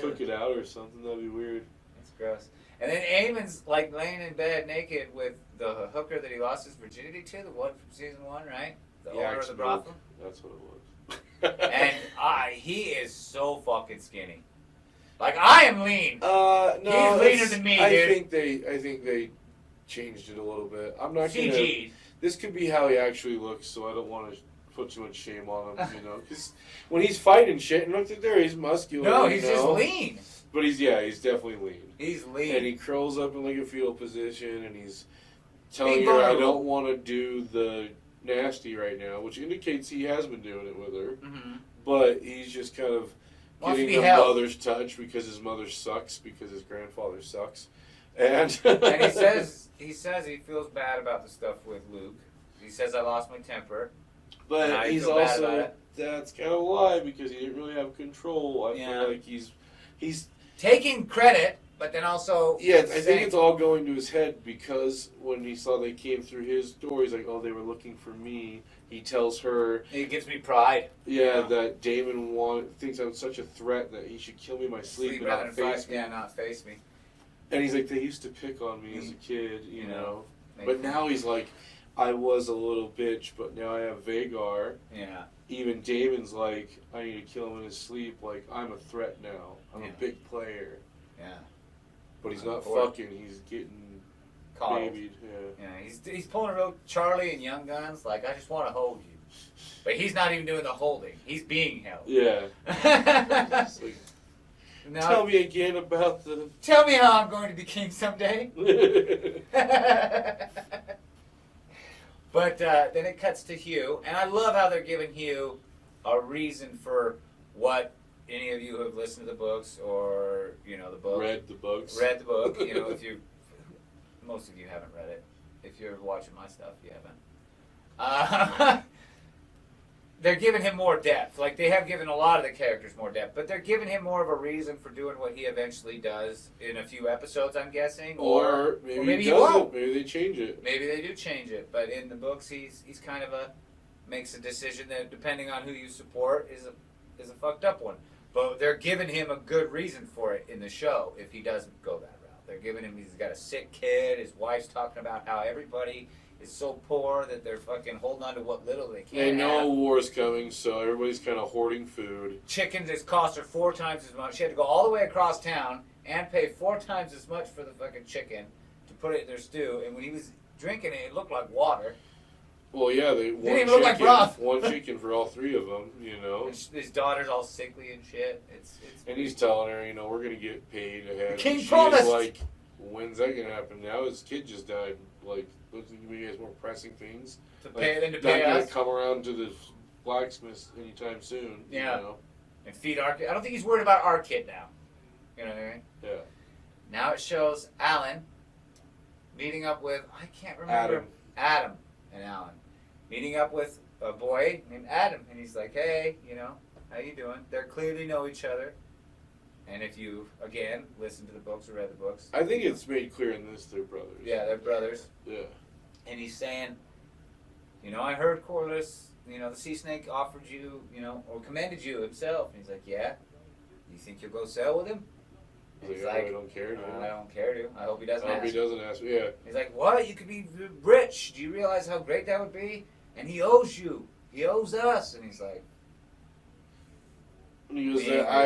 S2: Cook it out or something. That'd be weird.
S1: It's gross. And then Aemon's like laying in bed naked with the hooker that he lost his virginity to, the one from season 1, right? The owner of the brothel.
S2: That's what it was.
S1: And he is so fucking skinny. Like I am lean.
S2: No,
S1: he's leaner than me, dude.
S2: I think they changed it a little bit. I'm not gonna.
S1: CG.
S2: This could be how he actually looks, so I don't want to put too much shame on him, because when he's fighting shit, and look at there, he's muscular.
S1: No, he's just lean.
S2: But he's definitely lean.
S1: He's lean.
S2: And he curls up in like a fetal position, and he's telling
S1: Big
S2: her, I
S1: vulnerable.
S2: don't want to do the nasty right now, which indicates he has been doing it with her.
S1: Mm-hmm.
S2: But he's just kind of
S1: Wants to
S2: getting
S1: be
S2: the
S1: held.
S2: mother's touch because his mother sucks, because his grandfather sucks. And
S1: And he says he feels bad about the stuff with Luke. He says I lost my temper.
S2: but
S1: I
S2: he's
S1: feel bad about
S2: also,
S1: it.
S2: that's kind of a lie, because he didn't really have control. I
S1: Yeah.
S2: feel like he's
S1: Taking credit But then also,
S2: yeah, I think it's all going to his head because when he saw they came through his door, he's like, "Oh, they were looking for me." He tells her,
S1: it gives me pride.
S2: "Yeah, that Damon thinks I'm such a threat that he should kill me in my sleep and not face me."
S1: Yeah, not face me.
S2: And he's like, "They used to pick on me as a kid, you know."
S1: Maybe.
S2: But now he's like, "I was a little bitch, but now I have Vagar."
S1: Yeah.
S2: Even Damon's like, "I need to kill him in his sleep. Like, I'm a threat now. I'm a big player."
S1: Yeah.
S2: But he's not fucking. He's getting
S1: Coddled.
S2: babied. Yeah.
S1: Yeah. He's pulling a real Charlie and Young Guns. Like, I just want to hold you. But he's not even doing the holding. He's being held.
S2: Yeah. It's like,
S1: now,
S2: tell me again about the.
S1: Tell me how I'm going to be king someday. But then it cuts to Hugh, and I love how they're giving Hugh a reason for what any of you who have listened to the books or the book,
S2: Read the books.
S1: read the book. If you, most of you haven't read it. If you're watching my stuff, you haven't. They're giving him more depth. Like, they have given a lot of the characters more depth, but they're giving him more of a reason for doing what he eventually does in a few episodes, I'm guessing.
S2: Or maybe he
S1: won't.
S2: doesn't. Maybe they change it.
S1: Maybe they do change it, but in the books, he's kind of makes a decision that, depending on who you support, is a fucked up one. But they're giving him a good reason for it in the show if he doesn't go that route. They're giving him, he's got a sick kid, his wife's talking about how everybody is so poor that they're fucking holding on to what little they can.
S2: They know a war's coming, so everybody's kind of hoarding food.
S1: Chickens, it's cost her 4 times as much. She had to go all the way across town and pay 4 times as much for the fucking chicken to put it in their stew. And when he was drinking it, it looked like water.
S2: Well, yeah,
S1: didn't even look like broth.
S2: One chicken for all 3 of them,
S1: And his daughter's all sickly and shit.
S2: And he's telling her, we're gonna get paid ahead.
S1: The king
S2: She's
S1: promised.
S2: like, when's that gonna happen? Now his kid just died. Like, don't you think he has more pressing things?
S1: To
S2: Like,
S1: pay
S2: not gonna come around to the blacksmith anytime soon.
S1: Yeah. And feed our kid. I don't think he's worried about our kid now. You know what I mean?
S2: Yeah.
S1: Now it shows Alan meeting up with, I can't remember. Adam and Alan. Meeting up with a boy named Adam. And he's like, hey, how you doing? They clearly know each other. And if you, again, listen to the books or read the books.
S2: I think it's made clear in this they're brothers.
S1: Yeah, they're brothers.
S2: Yeah.
S1: And he's saying, I heard Corlys, the sea snake offered you, or commended you himself. And he's like, yeah. You think you'll go sail with him?
S2: He's like, I don't care to.
S1: I don't care to. I hope he doesn't
S2: I hope
S1: ask.
S2: he doesn't ask me, yeah.
S1: He's like, what? You could be rich. Do you realize how great that would be? And he owes you. He owes us. And he's like,
S2: And he goes,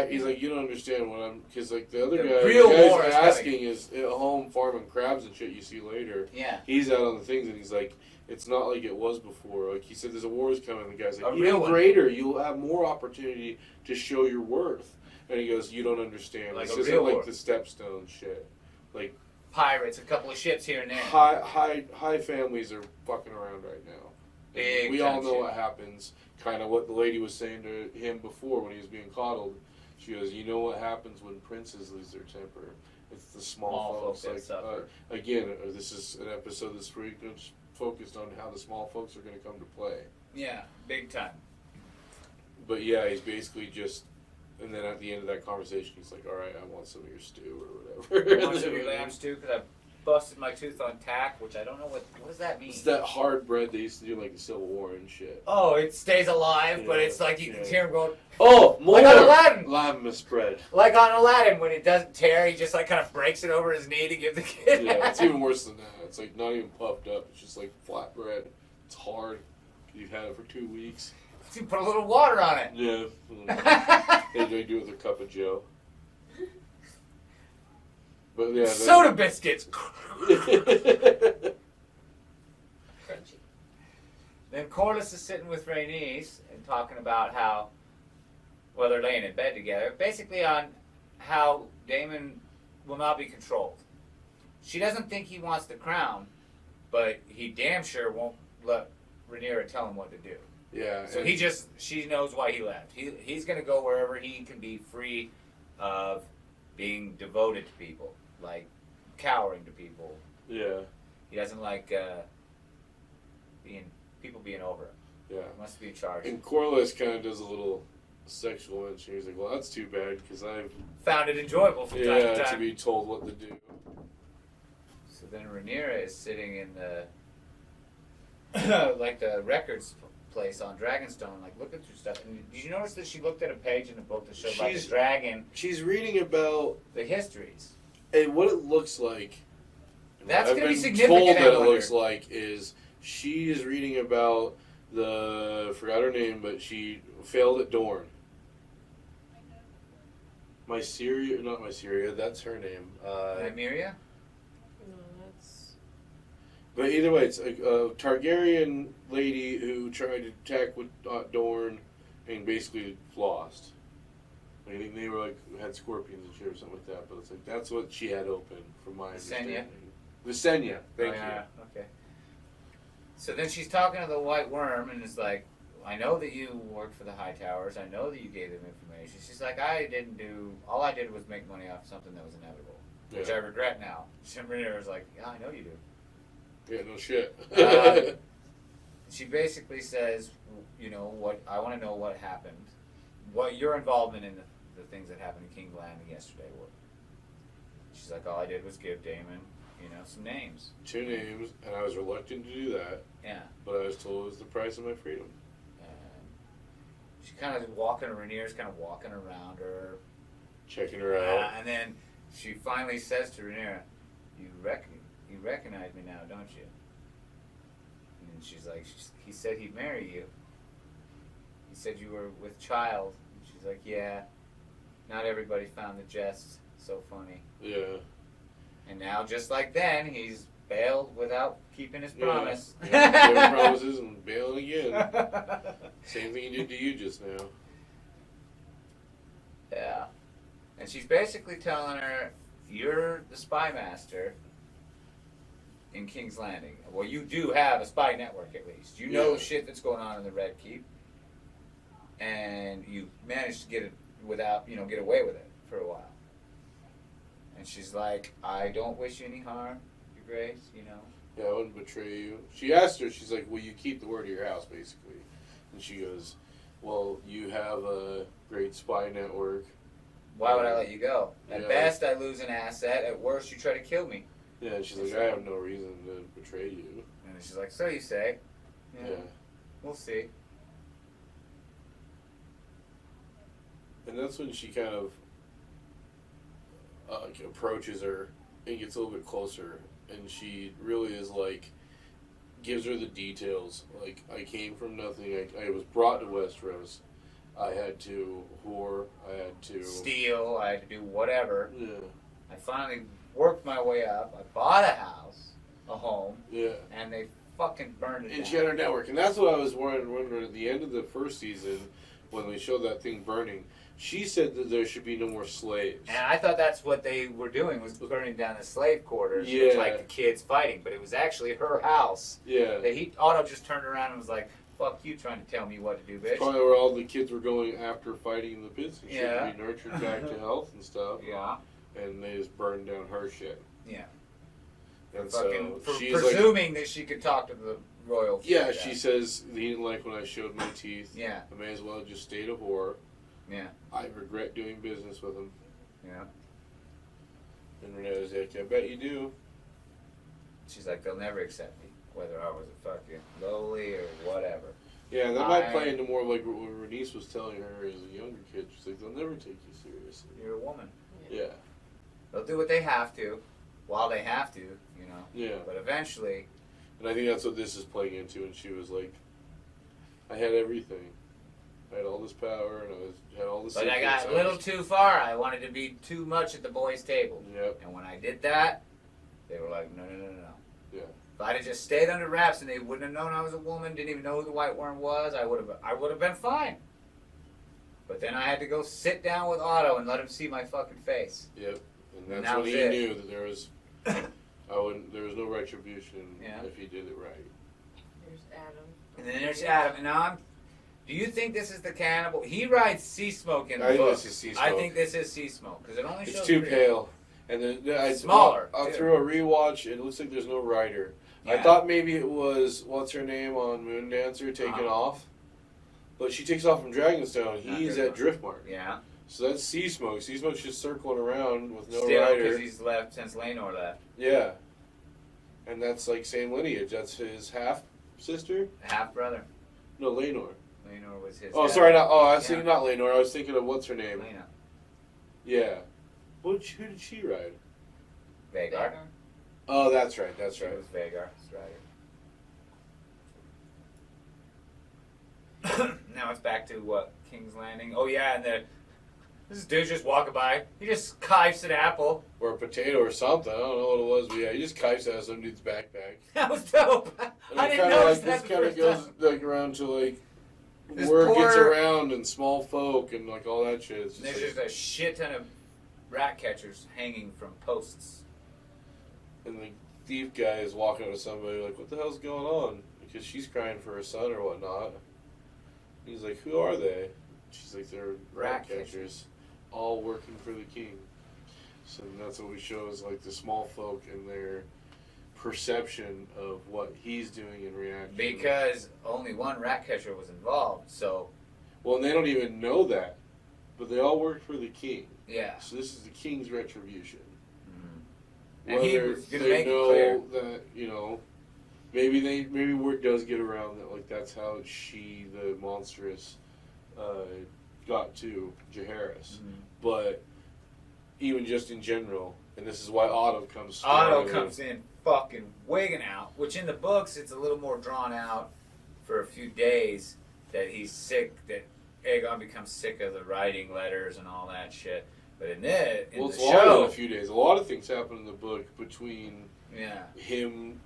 S2: he's like, you don't understand what I'm, because like the other
S1: The
S2: guy,
S1: real
S2: the
S1: war
S2: guy's
S1: is
S2: asking is at home farming crabs and shit you see later.
S1: yeah.
S2: He's out on the things and he's like, it's not like it was before. Like he said, there's a war's coming. The guy's like,
S1: A real
S2: even
S1: one.
S2: greater. You'll have more opportunity to show your worth. And he goes, you don't understand.
S1: Like
S2: this
S1: a
S2: isn't
S1: real
S2: like
S1: war.
S2: the Stepstone shit. Like
S1: Pirates, a couple of ships here and there.
S2: high families are fucking around right now.
S1: Big
S2: we all
S1: time
S2: know
S1: shit.
S2: what happens. Kind of what the lady was saying to him before when he was being coddled. She goes, you know what happens when princes lose their temper? It's the small folks.
S1: that
S2: Like
S1: suffer.
S2: again, this is an episode that's focused on how the small folks are going to come to play.
S1: Yeah, big time.
S2: But yeah, he's basically just, and then at the end of that conversation, he's like, all right, I want some of your stew or whatever.
S1: I want some of your lamb stew because I busted my tooth on tack, which I don't know what does that mean?
S2: It's that hard bread they used to do like the Civil War and shit.
S1: Oh, it stays alive, but
S2: Yeah,
S1: it's like you can
S2: yeah.
S1: hear him going.
S2: Oh, more
S1: Like on Aladdin.
S2: Lamb bread.
S1: Like on Aladdin, when it doesn't tear, he just like kind of breaks it over his knee to give the kid.
S2: Yeah, it's even worse than that. It's like not even puffed up. It's just like flat bread. It's hard. You've had it for 2 weeks.
S1: You put a little water on it.
S2: Yeah. They do it with a cup of Joe. But yeah.
S1: Soda biscuits.
S3: Crunchy.
S1: Then Corlys is sitting with Rhaenys and talking about how, well, they're laying in bed together, basically on how Daemon will not be controlled. She doesn't think he wants the crown, but he damn sure won't let Rhaenyra tell him what to do.
S2: Yeah.
S1: So she knows why he left. He's going to go wherever he can be free of being devoted to people, like cowering to people.
S2: Yeah.
S1: He doesn't like people being over him.
S2: Yeah.
S1: He wants to be in charge.
S2: And Corlys kind of does a little sexual mention. He's like, well, that's too bad because I've
S1: Found it enjoyable from time to time.
S2: to be told what to do.
S1: So then Rhaenyra is sitting in the like the records place on Dragonstone, like looking through stuff. And did you notice that she looked at a page in the book that showed like the dragon?
S2: She's reading about
S1: the histories
S2: and what it looks like.
S1: That's going to be significant.
S2: Told that it looks like is she is reading about forgot her name, but she failed at Dorne. Not Myceria, that's her name.
S1: Nymeria?
S3: No, that's.
S2: But either way, it's a Targaryen lady who tried to attack with Dorne and basically lost. I think they were like had scorpions and shit or something like that. But it's like that's what she had open, from my understanding. Visenya. Thank you.
S1: Okay. So then she's talking to the White Worm and is like, I know that you worked for the High Towers. I know that you gave them information. She's like, all I did was make money off something that was inevitable, which I regret now. Rhaenyra's like, yeah, I know you do.
S2: Yeah, no shit.
S1: She basically says, you know, what I want to know what happened, what your involvement in the things that happened in King's Landing yesterday were. She's like, all I did was give Daemon, some names.
S2: 2 names, and I was reluctant to do that.
S1: Yeah.
S2: But I was told it was the price of my freedom.
S1: She's kind of Rhaenyra's kind of walking around her.
S2: Checking her out.
S1: And then she finally says to Rhaenyra, you recognize me now, don't you? And she's like, he said he'd marry you. He said you were with child. And she's like, yeah. Not everybody found the jest so funny.
S2: Yeah.
S1: And now, just like then, he's bailed without keeping his promise.
S2: Yeah, giving promises and bailing again. Same thing he did to you just now.
S1: Yeah. And she's basically telling her, you're the spy master in King's Landing. Well, you do have a spy network, at least. You know shit that's going on in the Red Keep. And you managed to get it without, get away with it for a while. And she's like, I don't wish you any harm, Your Grace,
S2: Yeah, I wouldn't betray you. She asked her, she's like, will you keep the word of your house, basically? And she goes, well, you have a great spy network.
S1: Why would I let you go? At best, I lose an asset. At worst, you try to kill me.
S2: Yeah, and she's like, I have no reason to betray you.
S1: And she's like, so you say. Yeah. We'll see.
S2: And that's when she kind of approaches her and gets a little bit closer. And she really is like, gives her the details. Like, I came from nothing. I was brought to Westeros. I had to whore. I had to
S1: steal. I had to do whatever.
S2: Yeah.
S1: I finally worked my way up. I bought a house, a home.
S2: Yeah.
S1: And they fucking burned it down.
S2: And she had her network. And that's what I was wondering at the end of the first season when they showed that thing burning. She said that there should be no more slaves.
S1: And I thought that's what they were doing, was burning down the slave quarters.
S2: Yeah.
S1: With, like, the kids fighting. But it was actually her house.
S2: Yeah.
S1: That Otto just turned around and was like, fuck you trying to tell me what to do, bitch.
S2: Probably where all the kids were going after fighting the pits and shit
S1: Yeah.
S2: to be nurtured back to health and stuff.
S1: Yeah.
S2: And they just burned down her shit.
S1: Yeah.
S2: And
S1: fucking
S2: so she's
S1: presuming
S2: like,
S1: that she could talk to the royal.
S2: Yeah, she says he didn't like when I showed my teeth.
S1: Yeah.
S2: I may as well have just stayed a whore.
S1: Yeah.
S2: I regret doing business with him.
S1: Yeah.
S2: And Renee's like, I bet you do.
S1: She's like, they'll never accept me, whether I was a fucking lowly or whatever.
S2: Yeah, and that might play into more like what Rhaenys was telling her as a younger kid. She's like, they'll never take you seriously.
S1: You're a woman.
S2: Yeah.
S1: They'll do what they have to, while they have to,
S2: Yeah.
S1: But eventually.
S2: And I think that's what this is playing into. And she was like, I had everything. I had all this power, and I had all this.
S1: But I got a little too far. I wanted to be too much at the boys' table.
S2: Yep.
S1: And when I did that, they were like, no.
S2: Yeah.
S1: If I'd have just stayed under wraps and they wouldn't have known I was a woman, didn't even know who the White Worm was, I would have been fine. But then I had to go sit down with Otto and let him see my fucking face.
S2: Yep. And that's when he knew that there was there was no retribution if he did it right.
S3: There's Adam.
S1: And then there's Adam. And now do you think this is the cannibal? He rides Sea Smoke in the
S2: I think
S1: book.
S2: this is Sea Smoke.
S1: I think this is Sea Smoke because it only shows.
S2: It's too pale. And then
S1: smaller.
S2: Through a rewatch, it looks like there's no rider.
S1: Yeah.
S2: I thought maybe it was what's her name on Moondancer taken off, But she takes off from Dragonstone. He's at Driftmark.
S1: Yeah.
S2: So that's Sea Smoke. Sea Smoke's just circling around with no
S1: Still,
S2: rider.
S1: because he's left since Rhaenyra left.
S2: Yeah. And that's like same lineage. That's his half-sister?
S1: Half-brother.
S2: No, Rhaenyra.
S1: Rhaenyra was his
S2: Oh,
S1: dad.
S2: sorry. I was thinking not Rhaenyra. I was thinking of what's her name?
S1: Lena.
S2: Yeah. Who did she ride?
S1: Vhagar.
S2: Oh, that's right. That's
S1: She
S2: right.
S1: was Vhagar. That's right. Now it's back to what? King's Landing? Oh, yeah, and this dude's just walking by. He just kites an apple.
S2: Or a potato or something. I don't know what it was, but yeah, he just kites out some dude's backpack.
S1: That was dope.
S2: And
S1: I
S2: it
S1: didn't
S2: kinda
S1: notice
S2: like,
S1: that
S2: this
S1: the
S2: kind of
S1: first
S2: goes
S1: time.
S2: like around to like
S1: This
S2: word gets
S1: poor-
S2: around and small folk and like all that shit. It's just
S1: There's
S2: like,
S1: just a shit ton of rat catchers hanging from posts.
S2: and the thief guy is walking up to somebody like, "What the hell's going on?" Because she's crying for her son or whatnot. He's like, "Who are they?" She's like, "They're rat
S1: Rat
S2: catchers, all working for the king." So that's what we show is like the small folk and their perception of what he's doing in reaction.
S1: Because only one rat catcher was involved, so
S2: Well, and they don't even know that, but they all work for the king.
S1: yeah.
S2: So this is the king's retribution.
S1: And he
S2: Whether
S1: was gonna
S2: they
S1: make it
S2: know
S1: clear.
S2: that, you know, maybe word does get around that like that's how she, the monstrous, got to Jaehaerys. But even just in general, and this is why Otto comes.
S1: Otto comes in fucking wigging out, which in the books it's a little more drawn out for a few days that he's sick, that Aegon becomes sick of the writing letters and all that shit. But in the
S2: It's
S1: show,
S2: longer than a few days. A lot of things happen in the book between
S1: yeah,
S2: him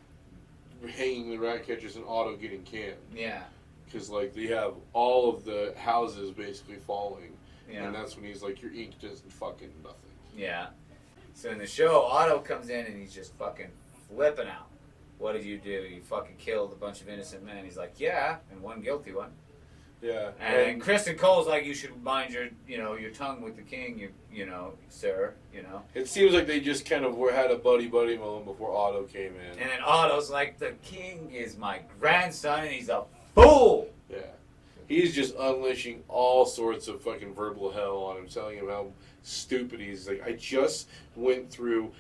S2: hanging the rat catchers and Otto getting canned.
S1: yeah,
S2: Because like they have all of the houses basically falling,
S1: yeah,
S2: and that's when he's like, "Your ink does fucking nothing."
S1: yeah. So in the show, Otto comes in and he's just fucking flipping out. What did you do? You fucking killed a bunch of innocent men. He's like, yeah, and one guilty one.
S2: Yeah,
S1: And Kristen Cole's like, you should mind your tongue with the king, you know, sir, you know.
S2: it seems like they just kind of had a buddy moment before Otto came in.
S1: And then Otto's like, the king is my grandson, and he's a fool.
S2: Yeah, he's just unleashing all sorts of fucking verbal hell on him, telling him how stupid he's. Like, I just went through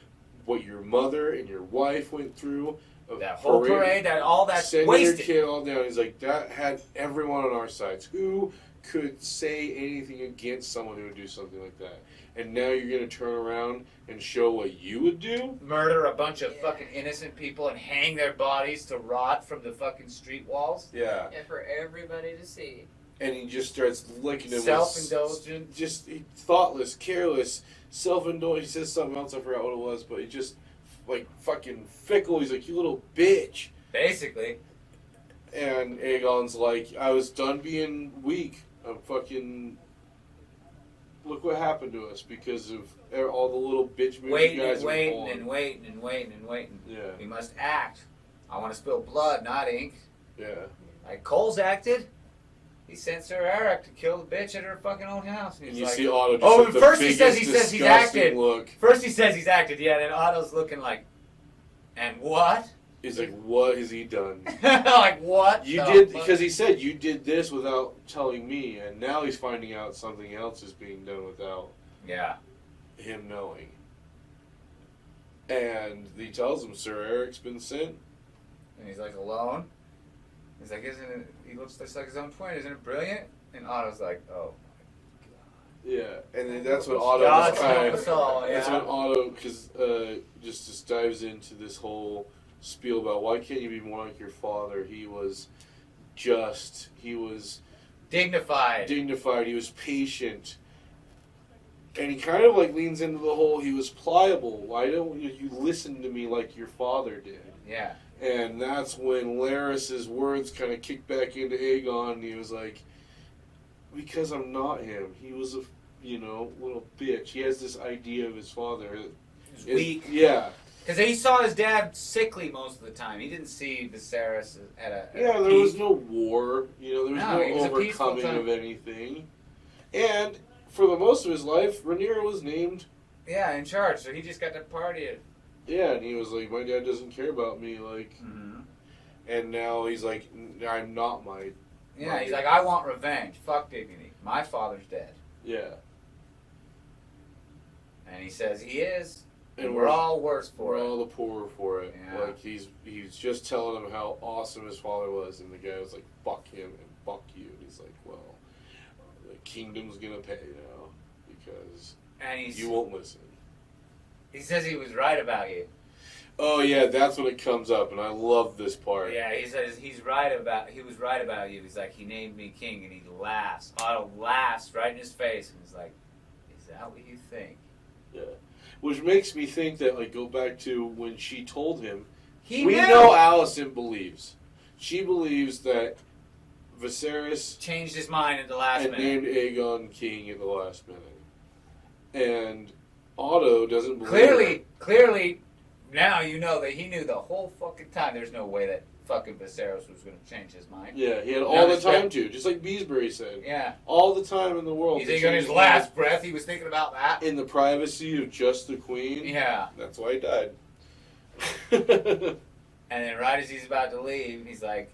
S2: what your mother and your wife went through.
S1: That whole parade, that's
S2: sending
S1: wasted.
S2: your kid all down. He's like, that had everyone on our sides. Who could say anything against someone who would do something like that? And now you're going to turn around and show what you would do?
S1: Murder a bunch of fucking innocent people and hang their bodies to rot from the fucking street walls.
S2: Yeah.
S3: And for everybody to see.
S2: And he just starts licking him.
S1: Self-indulgent.
S2: Just thoughtless, careless, self-indulgent. He says something else, I forgot what it was, but he just, like, fucking fickle. He's like, you little bitch.
S1: Basically.
S2: And Aegon's like, I was done being weak. I'm fucking... Look what happened to us because of all the little bitch moves
S1: Waiting
S2: you guys
S1: and
S2: are
S1: waiting
S2: pulling.
S1: and waiting and waiting and waiting.
S2: Yeah,
S1: We must act. I want to spill blood, not ink.
S2: yeah.
S1: Like Cole's acted. He sent Sir Eric to kill the bitch at her fucking own house. And
S2: And
S1: he's
S2: you
S1: like,
S2: see Otto just
S1: oh,
S2: like
S1: and
S2: the
S1: first he
S2: biggest,
S1: says he's
S2: disgusting
S1: acted.
S2: look.
S1: First he says he's acted, yeah, then Otto's looking like, and what?
S2: He's like, what has he done?
S1: Like, what?
S2: You
S1: the
S2: did,
S1: fuck?
S2: because he said you did this without telling me, and now he's finding out something else is being done without
S1: Yeah.
S2: him knowing. And he tells him Sir Eric's been sent.
S1: And he's like, alone? He's like, isn't it, he looks just like his own twin, isn't it brilliant? And Otto's like, oh.
S2: Yeah, and then that's when Otto
S1: God
S2: just kind
S1: help us all,
S2: of, that's
S1: yeah.
S2: when Otto just dives into this whole spiel about why can't you be more like your father? He was
S1: Dignified.
S2: dignified, he was patient. And he kind of like leans into the whole, he was pliable. Why don't you listen to me like your father did?
S1: Yeah.
S2: And that's when Larys's words kind of kicked back into Aegon, and he was like, because I'm not him. He was a, little bitch. He has this idea of his father.
S1: He's weak.
S2: Yeah.
S1: Because he saw his dad sickly most of the time. He didn't see Viserys at a
S2: Yeah, there was no war. There was
S1: No,
S2: no
S1: it was a peaceful
S2: overcoming
S1: time.
S2: of anything. And for the most of his life, Rhaenyra was named.
S1: Yeah, in charge. So he just got to party it.
S2: Yeah, and he was like, my dad doesn't care about me, like...
S1: Mm-hmm.
S2: And now he's like, I'm not my
S1: Yeah, he's like, I want revenge. Fuck dignity. My father's dead.
S2: Yeah.
S1: And he says he is.
S2: And
S1: we're all worse for
S2: We're
S1: it.
S2: all the poorer for it.
S1: Yeah.
S2: Like, he's just telling him how awesome his father was, and the guy was like, fuck him and fuck you. And he's like, well, the kingdom's gonna pay now because you won't listen.
S1: He says he was right about you.
S2: Oh yeah, that's when it comes up, and I love this part.
S1: Yeah, he says he was right about you. He's like, he named me king, and he laughs. Otto laughs right in his face, and he's like, is that what you think?
S2: Yeah. Which makes me think that, like, go back to when she told him.
S1: We
S2: know Alicent believes. She believes that Viserys
S1: changed his mind at the last minute.
S2: named Aegon king at the last minute. And Otto doesn't believe
S1: Clearly, now you know that he knew the whole fucking time. There's no way that fucking Viserys was going to change his mind.
S2: Yeah, he had all the time to, just like Beesbury said.
S1: Yeah.
S2: All the time in the world.
S1: You think on his last breath he was thinking about that?
S2: In the privacy of just the queen?
S1: Yeah.
S2: That's why he died.
S1: And then right as he's about to leave, he's like,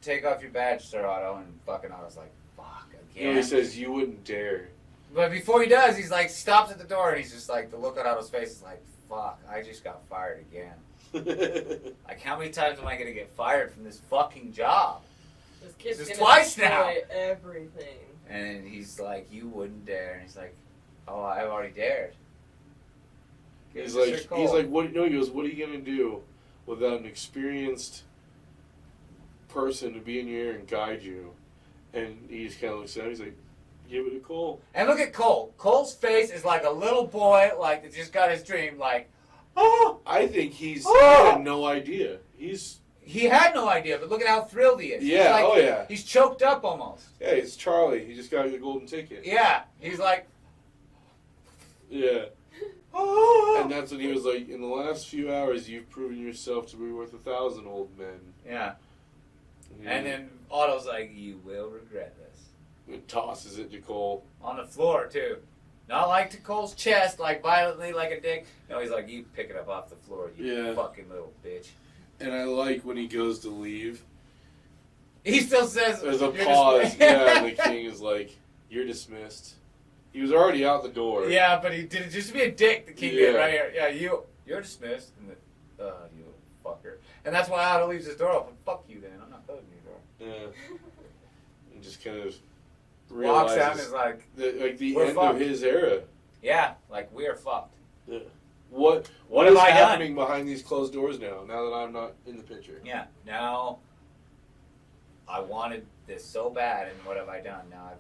S1: take off your badge, Sir Otto. And fucking Otto's like, fuck, again.
S2: You know, he says, you wouldn't dare.
S1: But before he does, he's like, stops at the door, and he's just like, the look on Otto's face is like, fuck, I just got fired again. Like, how many times am I going to get fired from this fucking job?
S3: This kid's
S1: This is
S3: gonna
S1: twice
S3: destroy
S1: now.
S3: everything.
S1: And he's like, you wouldn't dare. And he's like, oh, I've already dared.
S2: He's like, what? No, he goes, what are you gonna do without an experienced person to be in your ear and guide you? And he just kind of looks at him. He's like, give it a Cole.
S1: And look at Cole. Cole's face is like a little boy, like that just got his dream. Like, oh,
S2: I think he had no idea.
S1: He had no idea, but look at how thrilled he is.
S2: Yeah.
S1: He's like,
S2: yeah.
S1: He's choked up almost.
S2: Yeah, it's Charlie. He just got the golden ticket.
S1: Yeah. He's like,
S2: yeah. And that's when he was like, in the last few hours, you've proven yourself to be worth 1,000 old men.
S1: Yeah. And then Otto's like, you will regret this.
S2: And tosses it to Cole.
S1: On the floor, too. Not like to Cole's chest, like violently, like a dick. No, he's like, you pick it up off the floor, you fucking little bitch.
S2: And I like when he goes to leave.
S1: He still says,
S2: there's a pause. Yeah, and the king is like, you're dismissed. He was already out the door.
S1: Yeah, but he did it just to be a dick, the king did right here. Yeah, you're dismissed. And you fucker. And that's why Otto leaves his door open. Fuck you, then. I'm not closing your door.
S2: Yeah. And just kind of
S1: walks out and is like,
S2: the end of his era.
S1: Yeah, like, we are fucked.
S2: Yeah. What is happening behind these closed doors now that I'm not in the picture?
S1: Yeah, now I wanted this so bad, and what have I done? Now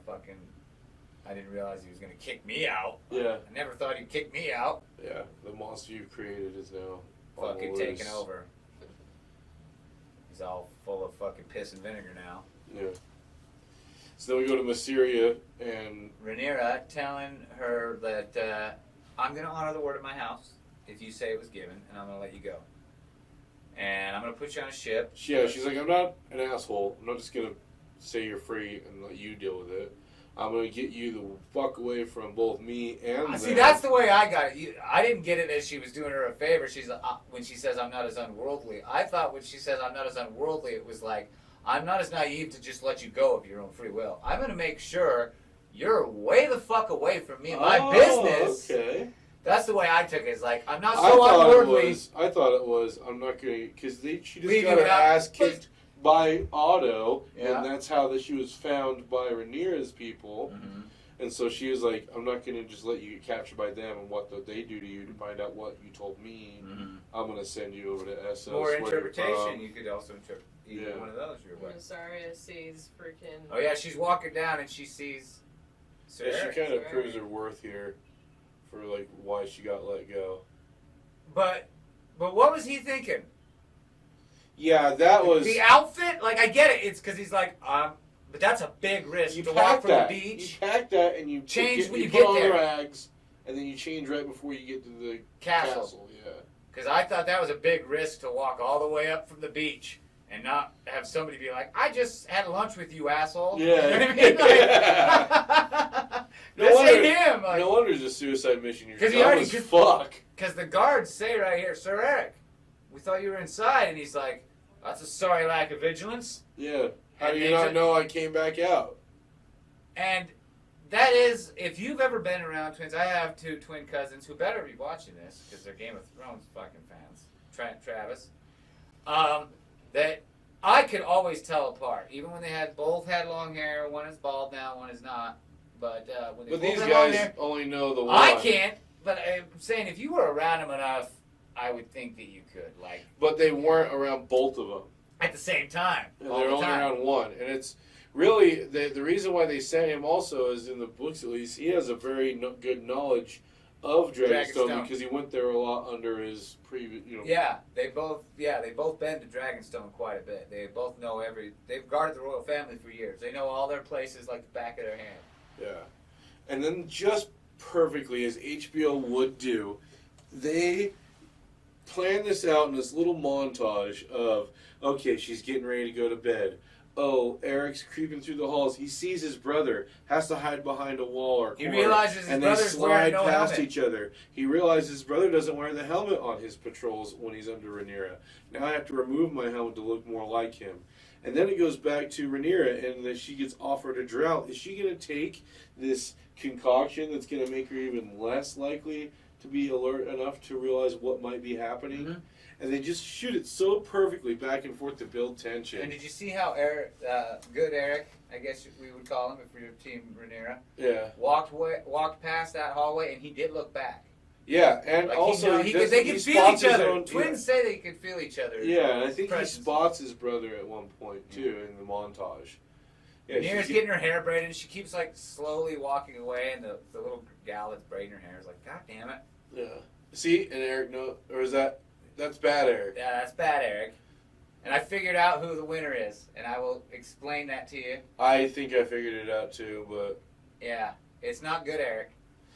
S1: I didn't realize he was going to kick me out.
S2: Yeah.
S1: I never thought he'd kick me out.
S2: Yeah, the monster you've created is now
S1: fucking taking over. He's all full of fucking piss and vinegar now.
S2: Yeah. So then we go to Mysteria and
S1: Rhaenyra telling her that I'm going to honor the word of my house if you say it was given, and I'm going to let you go. And I'm going to put you on a ship.
S2: Yeah, she's like, I'm not an asshole. I'm not just going to say you're free and let you deal with it. I'm going to get you the fuck away from both me and them.
S1: See, that's the way I got it. I didn't get it as she was doing her a favor. She's when she says, I'm not as unworldly. I thought when she says, I'm not as unworldly, it was like, I'm not as naive to just let you go of your own free will. I'm going to make sure you're way the fuck away from me and my business.
S2: Okay.
S1: That's the way I took it. It's like, I'm not so unworldly.
S2: I thought it was, I'm not going to, because she just
S1: Leave
S2: got her
S1: you out.
S2: ass kicked by Otto,
S1: Yeah.
S2: and that's how she was found by Rhaenyra's people.
S1: Mm-hmm.
S2: And so she was like, I'm not going to just let you get captured by them and what they do to you to find out what you told me.
S1: Mm-hmm.
S2: I'm going to send you over to Essos.
S1: More interpretation. You could also interpret either one of those your way.
S3: Rosaria sees freaking...
S1: Oh, yeah, she's walking down and she sees...
S2: She kind of proves her worth here for, like, why she got let go.
S1: But what was he thinking?
S2: Yeah, that was...
S1: The outfit? Like, I get it. It's because he's like, but that's a big risk to walk from the beach.
S2: You pack that and you
S1: change when you
S2: put
S1: get
S2: on
S1: there.
S2: the rags, and then you change right before you get to the castle. Yeah.
S1: Because I thought that was a big risk to walk all the way up from the beach and not have somebody be like, I just had lunch with you, asshole.
S2: Yeah.
S1: You know what I mean? Like, this ain't him. Like,
S2: no wonder it's a suicide mission. You're
S1: Because he already
S2: fuck.
S1: Because the guards say right here, Sir Eric, we thought you were inside. And he's like, that's a sorry lack of vigilance.
S2: Yeah. How do
S1: And
S2: you
S1: they
S2: not
S1: ju-
S2: know I came back out?
S1: And that is, if you've ever been around twins, I have 2 twin cousins who better be watching this because they're Game of Thrones fucking fans. Travis. That I could always tell apart, even when they both had long hair. One is bald now, one is not. But when they
S2: But
S1: both
S2: these
S1: had long
S2: guys
S1: hair,
S2: only know the one.
S1: I can't. But I'm saying if you were around them enough, I would think that you could. Like,
S2: But they weren't around both of them.
S1: at the same time.
S2: They're
S1: all the
S2: only
S1: time.
S2: around one. And it's really, the reason why they sent him also is in the books at least, he has a very good knowledge of Dragonstone
S1: Dragonstone.
S2: because he went there a lot under his previous,
S1: Yeah, they both been to Dragonstone quite a bit. They both know they've guarded the royal family for years. They know all their places like the back of their hand.
S2: Yeah. And then just perfectly, as HBO would do, they plan this out in this little montage of, okay, she's getting ready to go to bed. Oh, Eric's creeping through the halls. He sees his brother, has to hide behind a wall or
S1: He
S2: corner,
S1: realizes his
S2: and
S1: brother's
S2: they
S1: wearing
S2: slide
S1: no
S2: past
S1: helmet.
S2: each other. He realizes his brother doesn't wear the helmet on his patrols when he's under Rhaenyra. Now I have to remove my helmet to look more like him. And then it goes back to Rhaenyra, and then she gets offered a drought. Is she going to take this concoction that's going to make her even less likely to be alert enough to realize what might be happening?
S1: Mm-hmm.
S2: And they just shoot it so perfectly back and forth to build tension.
S1: And did you see how good Eric, I guess we would call him if we were Team Rhaenyra,
S2: Yeah.
S1: walked past that hallway and he did look back.
S2: Yeah, and
S1: Like
S2: also
S1: they could feel
S2: spots
S1: each
S2: his
S1: other.
S2: own-
S1: Twins say they could feel each other.
S2: Yeah, and I think
S1: presence.
S2: he spots his brother at one point too in the montage. Yeah,
S1: Rhaenyra's getting her hair braided and she keeps like slowly walking away and the little gal that's braiding her hair is like, God damn it.
S2: Yeah. See, and Eric or is that's bad Eric.
S1: Yeah, that's bad, Eric. And I figured out who the winner is, and I will explain that to you.
S2: I think I figured it out too, but
S1: Yeah, it's not good, Eric.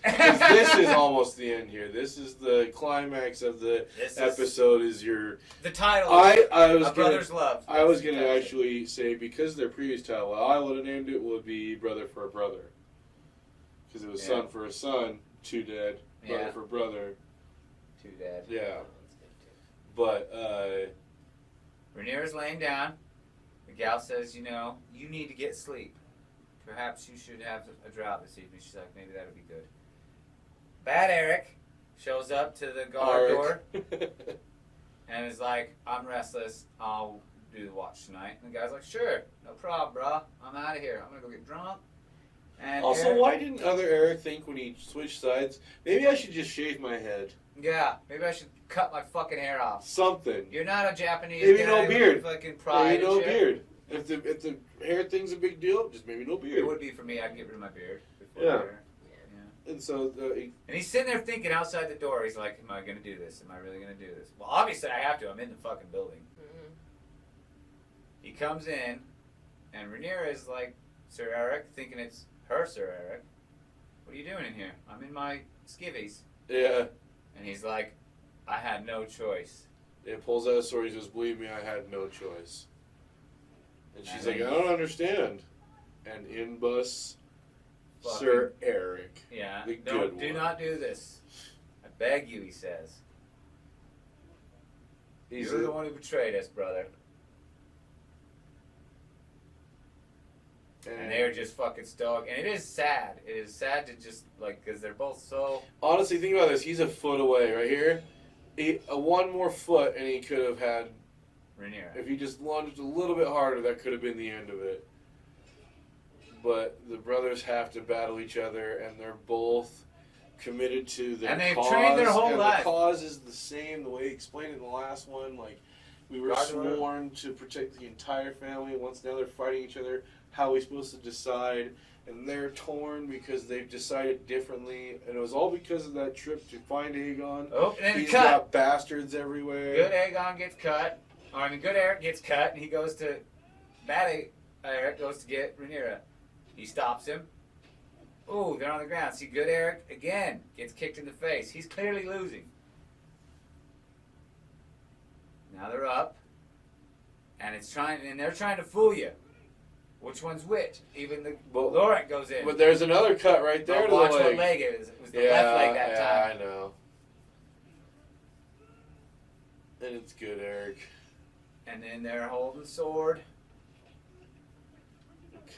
S2: 'cause this is almost the end here. This is the climax of the
S1: This
S2: episode. Is your
S1: the title.
S2: I
S1: A
S2: was gonna
S1: Brother's Love.
S2: I was gonna
S1: That's it.
S2: actually say because their previous title I would have named it would be Brother for a Brother because it was
S1: Yeah.
S2: son for a son, 2 dead, brother
S1: Yeah.
S2: for brother.
S1: Too dead.
S2: Yeah. But
S1: Rhaenyra's laying down. The gal says, you need to get sleep. Perhaps you should have a drought this evening. She's like, maybe that would be good. Bad Eric shows up to the guard door and is like, I'm restless. I'll do the watch tonight. And the guy's like, sure, no problem, bro. I'm out of here. I'm going to go get drunk. And
S2: Also,
S1: Eric,
S2: why didn't other Eric think when he switched sides, maybe I should just shave my head?
S1: Yeah, maybe I should cut my fucking hair off.
S2: Something.
S1: You're not a Japanese
S2: Maybe
S1: guy
S2: no
S1: with
S2: beard.
S1: fucking pride
S2: Maybe no
S1: and shit.
S2: beard. If the hair thing's a big deal, just maybe no beard.
S1: It would be for me. I'd get rid of my beard. Before
S2: Yeah.
S1: hair.
S2: And so,
S1: And he's sitting there thinking outside the door. He's like, am I going to do this? Am I really going to do this? Well, obviously I have to. I'm in the fucking building.
S3: Mm-hmm.
S1: He comes in, and Rhaenyra is like, Sir Eric, thinking it's her Sir Eric. What are you doing in here? I'm in my skivvies.
S2: yeah,
S1: And he's like, I had no choice.
S2: it pulls out a sword. He says, "Believe me, I had no choice." And she's
S1: And
S2: like, "I don't understand." And in busts
S1: Fucking-
S2: Sir Eric.
S1: Yeah.
S2: The
S1: Do
S2: good one.
S1: not do this. I beg you, he says.
S2: He's
S1: You're the one who betrayed us, brother. And they're just fucking stoked. And it is sad. It is sad to just, like, because they're both so...
S2: honestly, think about this. He's a foot away right here. One more foot, and he could have had.
S1: Rhaenyra.
S2: If he just lunged a little bit harder, that could have been the end of it. But the brothers have to battle each other, and they're both committed to their
S1: And they've
S2: cause.
S1: trained their whole
S2: and
S1: life.
S2: The cause is the same, the way he explained it in the last one. Like, we were
S1: Guard order.
S2: sworn to protect the entire family. Once now they're fighting each other. How are we supposed to decide? And they're torn because they've decided differently. And it was all because of that trip to find Aegon.
S1: Oh, and then
S2: He's
S1: cut.
S2: got bastards everywhere.
S1: Good Aegon gets cut. Or, I mean, good Eric gets cut, and he goes to... Bad Eric goes to get Rhaenyra. He stops him. Ooh, they're on the ground. See, good Eric, again, gets kicked in the face. He's clearly losing. Now they're up. And they're trying to fool you. Which one's which? Even the Lorik goes in.
S2: But there's another cut right there to
S1: Watch
S2: the
S1: what
S2: leg.
S1: leg it was. It was the left leg that time.
S2: I know. And it's good, Eric.
S1: And then they're holding sword.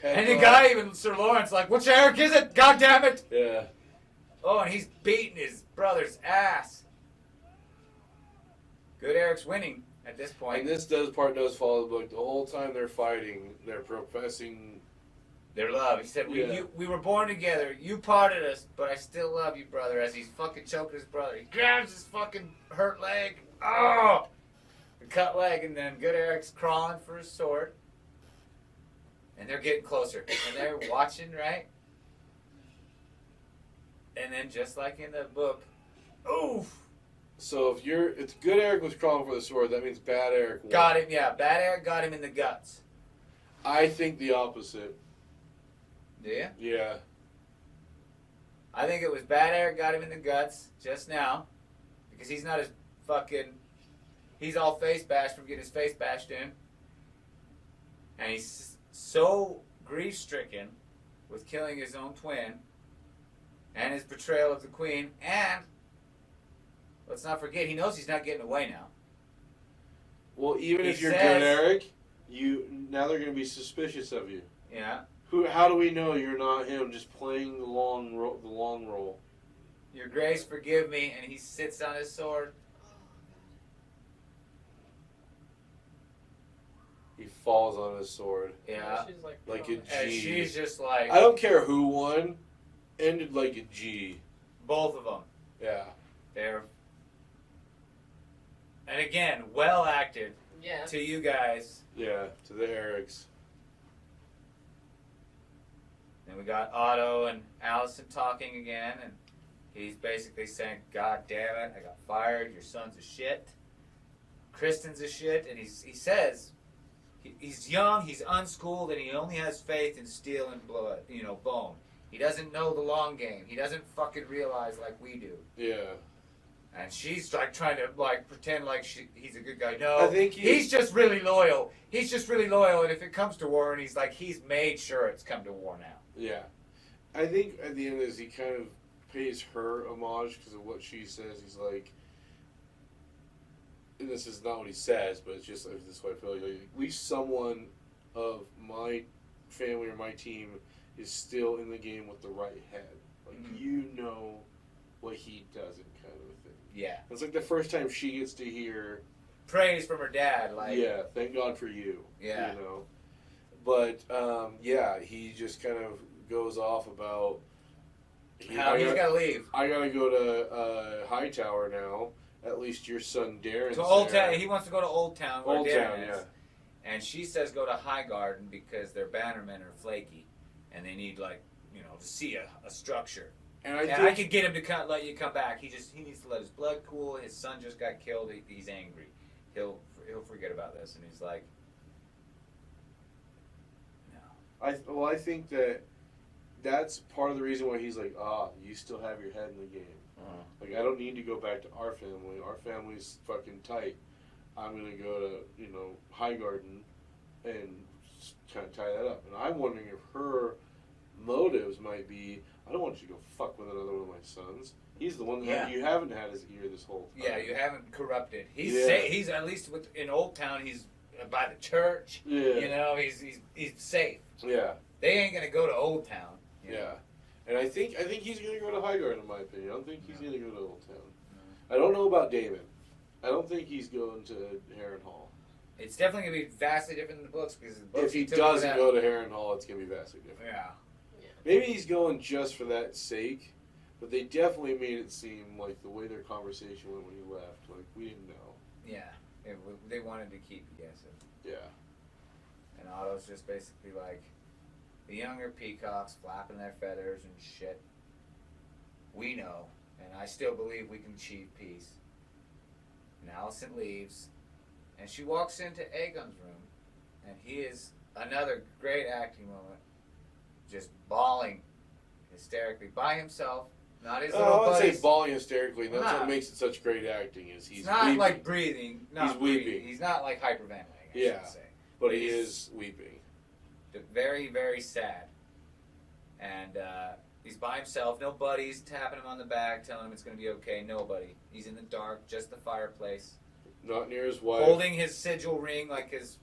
S1: And the guy, even Sir Lawrence, like, which Eric is it? God damn it!
S2: Yeah.
S1: Oh, and he's beating his brother's ass. Good Eric's winning at this point.
S2: And this part does follow the book. The whole time they're fighting, they're professing
S1: their love. He said, we were born together. You parted us, but I still love you, brother. As he's fucking choking his brother. He grabs his fucking hurt leg. Oh! The cut leg, and then Good Eric's crawling for his sword. And they're getting closer. And they're watching, right? And then just like in the book, oof!
S2: So if it's Good Eric was crawling for the sword, that means Bad Eric won.
S1: Got him, yeah. Bad Eric got him in the guts.
S2: I think the opposite.
S1: Do you?
S2: Yeah.
S1: I think it was Bad Eric got him in the guts just now. Because he's not as fucking... He's all face bashed from getting his face bashed in. And he's so grief-stricken with killing his own twin and his betrayal of the queen, and let's not forget, he knows he's not getting away now.
S2: Well, even if you're Good Eric, now they're going to be suspicious of you.
S1: Yeah.
S2: How do we know you're not him just playing the long role?
S1: Your Grace, forgive me, and he sits on his sword.
S2: He falls on his sword.
S1: Yeah.
S3: She's
S2: like a G.
S1: And she's just like...
S2: I don't care who won. Ended like a G.
S1: Both of them.
S2: Yeah.
S1: They're... And again, well acted.
S3: Yeah.
S1: To you guys.
S2: Yeah, to the Erics.
S1: Then we got Otto and Allison talking again, and he's basically saying, God damn it, I got fired, your son's a shit. Kristen's a shit, and he says... He's young, he's unschooled, and he only has faith in steel and blood, bone. He doesn't know the long game. He doesn't fucking realize like we do.
S2: Yeah.
S1: And she's like trying to pretend like he's a good guy. No,
S2: I think
S1: he's just really loyal. He's just really loyal, and if it comes to war, and he's made sure it's come to war now.
S2: Yeah. I think at the end is he kind of pays her homage because of what she says. He's like, and this is not what he says, but it's just like this way I feel. Like, at least someone of my family or my team is still in the game with the right head. Like, you know what he doesn't, kind of a thing.
S1: Yeah.
S2: It's like the first time she gets to hear
S1: praise from her dad.
S2: Yeah, thank God for you.
S1: Yeah.
S2: But, he just kind of goes off about...
S1: How he's got to leave.
S2: I got to go to Hightower now. At least your son Darren's
S1: to Old Town. He wants to go to Old Town. Where
S2: Old
S1: Darren
S2: Town,
S1: is.
S2: yeah.
S1: And she says go to Highgarden because their bannermen are flaky, and they need to see a structure. And I could get him to let you come back. He needs to let his blood cool. His son just got killed. He's angry. He'll forget about this. And he's like, no.
S2: I think that's part of the reason why he's like, you still have your head in the game. Like, I don't need to go back to our family. Our family's fucking tight. I'm going to go to, Highgarden and kind of tie that up. And I'm wondering if her motives might be, I don't want you to go fuck with another one of my sons. He's the one that you haven't had his ear this whole time.
S1: Yeah, you haven't corrupted. He's at least in Old Town, he's by the church.
S2: Yeah.
S1: He's safe.
S2: Yeah.
S1: They ain't going to go to Old Town.
S2: Yeah. And I think he's going to go to Highgarden, in my opinion. I don't think he's going to go to Old Town. I don't know about Damon. I don't think he's going to Harrenhal.
S1: It's definitely going to be vastly different in the books because
S2: if he doesn't go to Harrenhal, it's going to be vastly different.
S1: Yeah.
S2: Maybe he's going just for that sake, but they definitely made it seem like the way their conversation went when he left, like we didn't know.
S1: Yeah. They wanted to keep you guessing.
S2: Yeah.
S1: And Otto's just basically like, the younger peacocks flapping their feathers and shit. We know, and I still believe we can achieve peace. And Allison leaves, and she walks into Aegon's room, and he is another great acting moment, just bawling hysterically by himself, not his little buddies.
S2: I wouldn't say bawling hysterically. That's what makes it such great acting. Is he's
S1: not
S2: weeping.
S1: like breathing. He's
S2: weeping.
S1: He's not like hyperventilating. I should say.
S2: But he is weeping.
S1: Very, very sad. And he's by himself. No buddies tapping him on the back, telling him it's going to be okay. Nobody. He's in the dark, just the fireplace.
S2: Not near his wife.
S1: Holding his sigil ring, like his,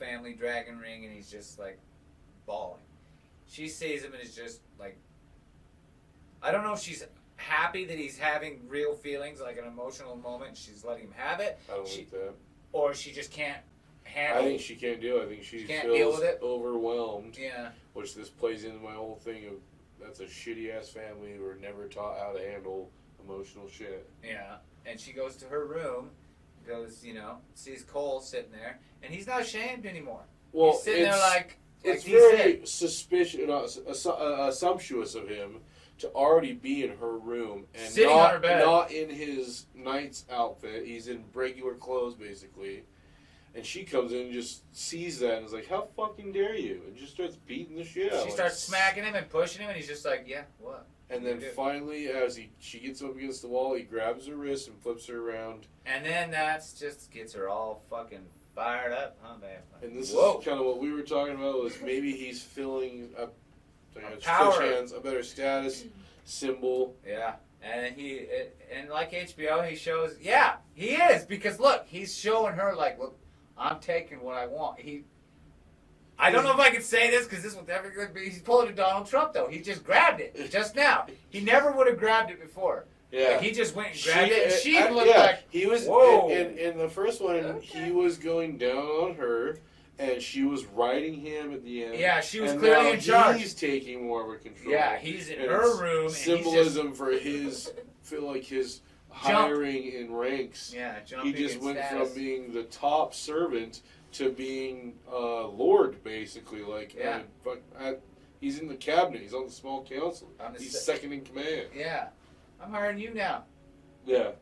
S1: family dragon ring, and he's just like bawling. She sees him and is just like, I don't know if she's happy that he's having real feelings, like an emotional moment. She's letting him have it.
S2: I don't like that.
S1: Or she just can't handle
S2: I think she can't do it. I think she
S1: can't
S2: feels
S1: deal with it.
S2: overwhelmed.
S1: Yeah.
S2: Which this plays into my whole thing of that's a shitty ass family who were never taught how to handle emotional shit.
S1: Yeah. And she goes to her room, goes, sees Cole sitting there, and he's not ashamed anymore.
S2: Well,
S1: he's sitting there like
S2: it's
S1: he's
S2: very
S1: it.
S2: suspicious, sumptuous of him to already be in her room and
S1: Sitting on her bed.
S2: not in his knight's outfit. He's in regular clothes, basically. And she comes in and just sees that and is like, how fucking dare you? And just starts beating the shit out of him.
S1: She starts smacking him and pushing him, and he's just like, yeah, what?
S2: And then finally, as she gets up against the wall, he grabs her wrist and flips her around.
S1: And then that's just gets her all fucking fired up, huh, man?
S2: And this
S1: Whoa.
S2: is kind of what we were talking about, was maybe he's feeling a
S1: power.
S2: a better status symbol.
S1: Yeah. And like HBO, he shows, yeah, he is, because look, he's showing her like, look, I'm taking what I want. I don't know if I can say this because this will never be. He's pulling a Donald Trump though. He just grabbed it just now. He never would have grabbed it before.
S2: Yeah,
S1: like, he just went and grabbed it. And she looked
S2: yeah,
S1: like
S2: he was.
S1: Whoa.
S2: In the first one, he was going down on her, and she was riding him at the end.
S1: Yeah, she was
S2: and
S1: clearly
S2: now
S1: in charge.
S2: He's taking more of a control.
S1: Yeah, he's in
S2: and
S1: her room.
S2: Symbolism
S1: and
S2: for his hiring in ranks.
S1: Yeah, jumping.
S2: He just went
S1: status.
S2: from being the top servant to being lord, basically. Like,
S1: yeah.
S2: He's in the cabinet. He's on the small council. He's second in command.
S1: Yeah, I'm hiring you now.
S2: Yeah.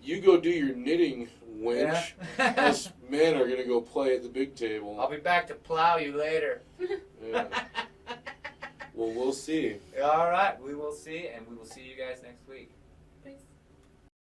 S2: You go do your knitting, wench.
S1: Yeah.
S2: Us men are gonna go play at the big table.
S1: I'll be back to plow you later.
S2: Yeah. Well, we'll see.
S1: All right, we will see, and we will see you guys next week.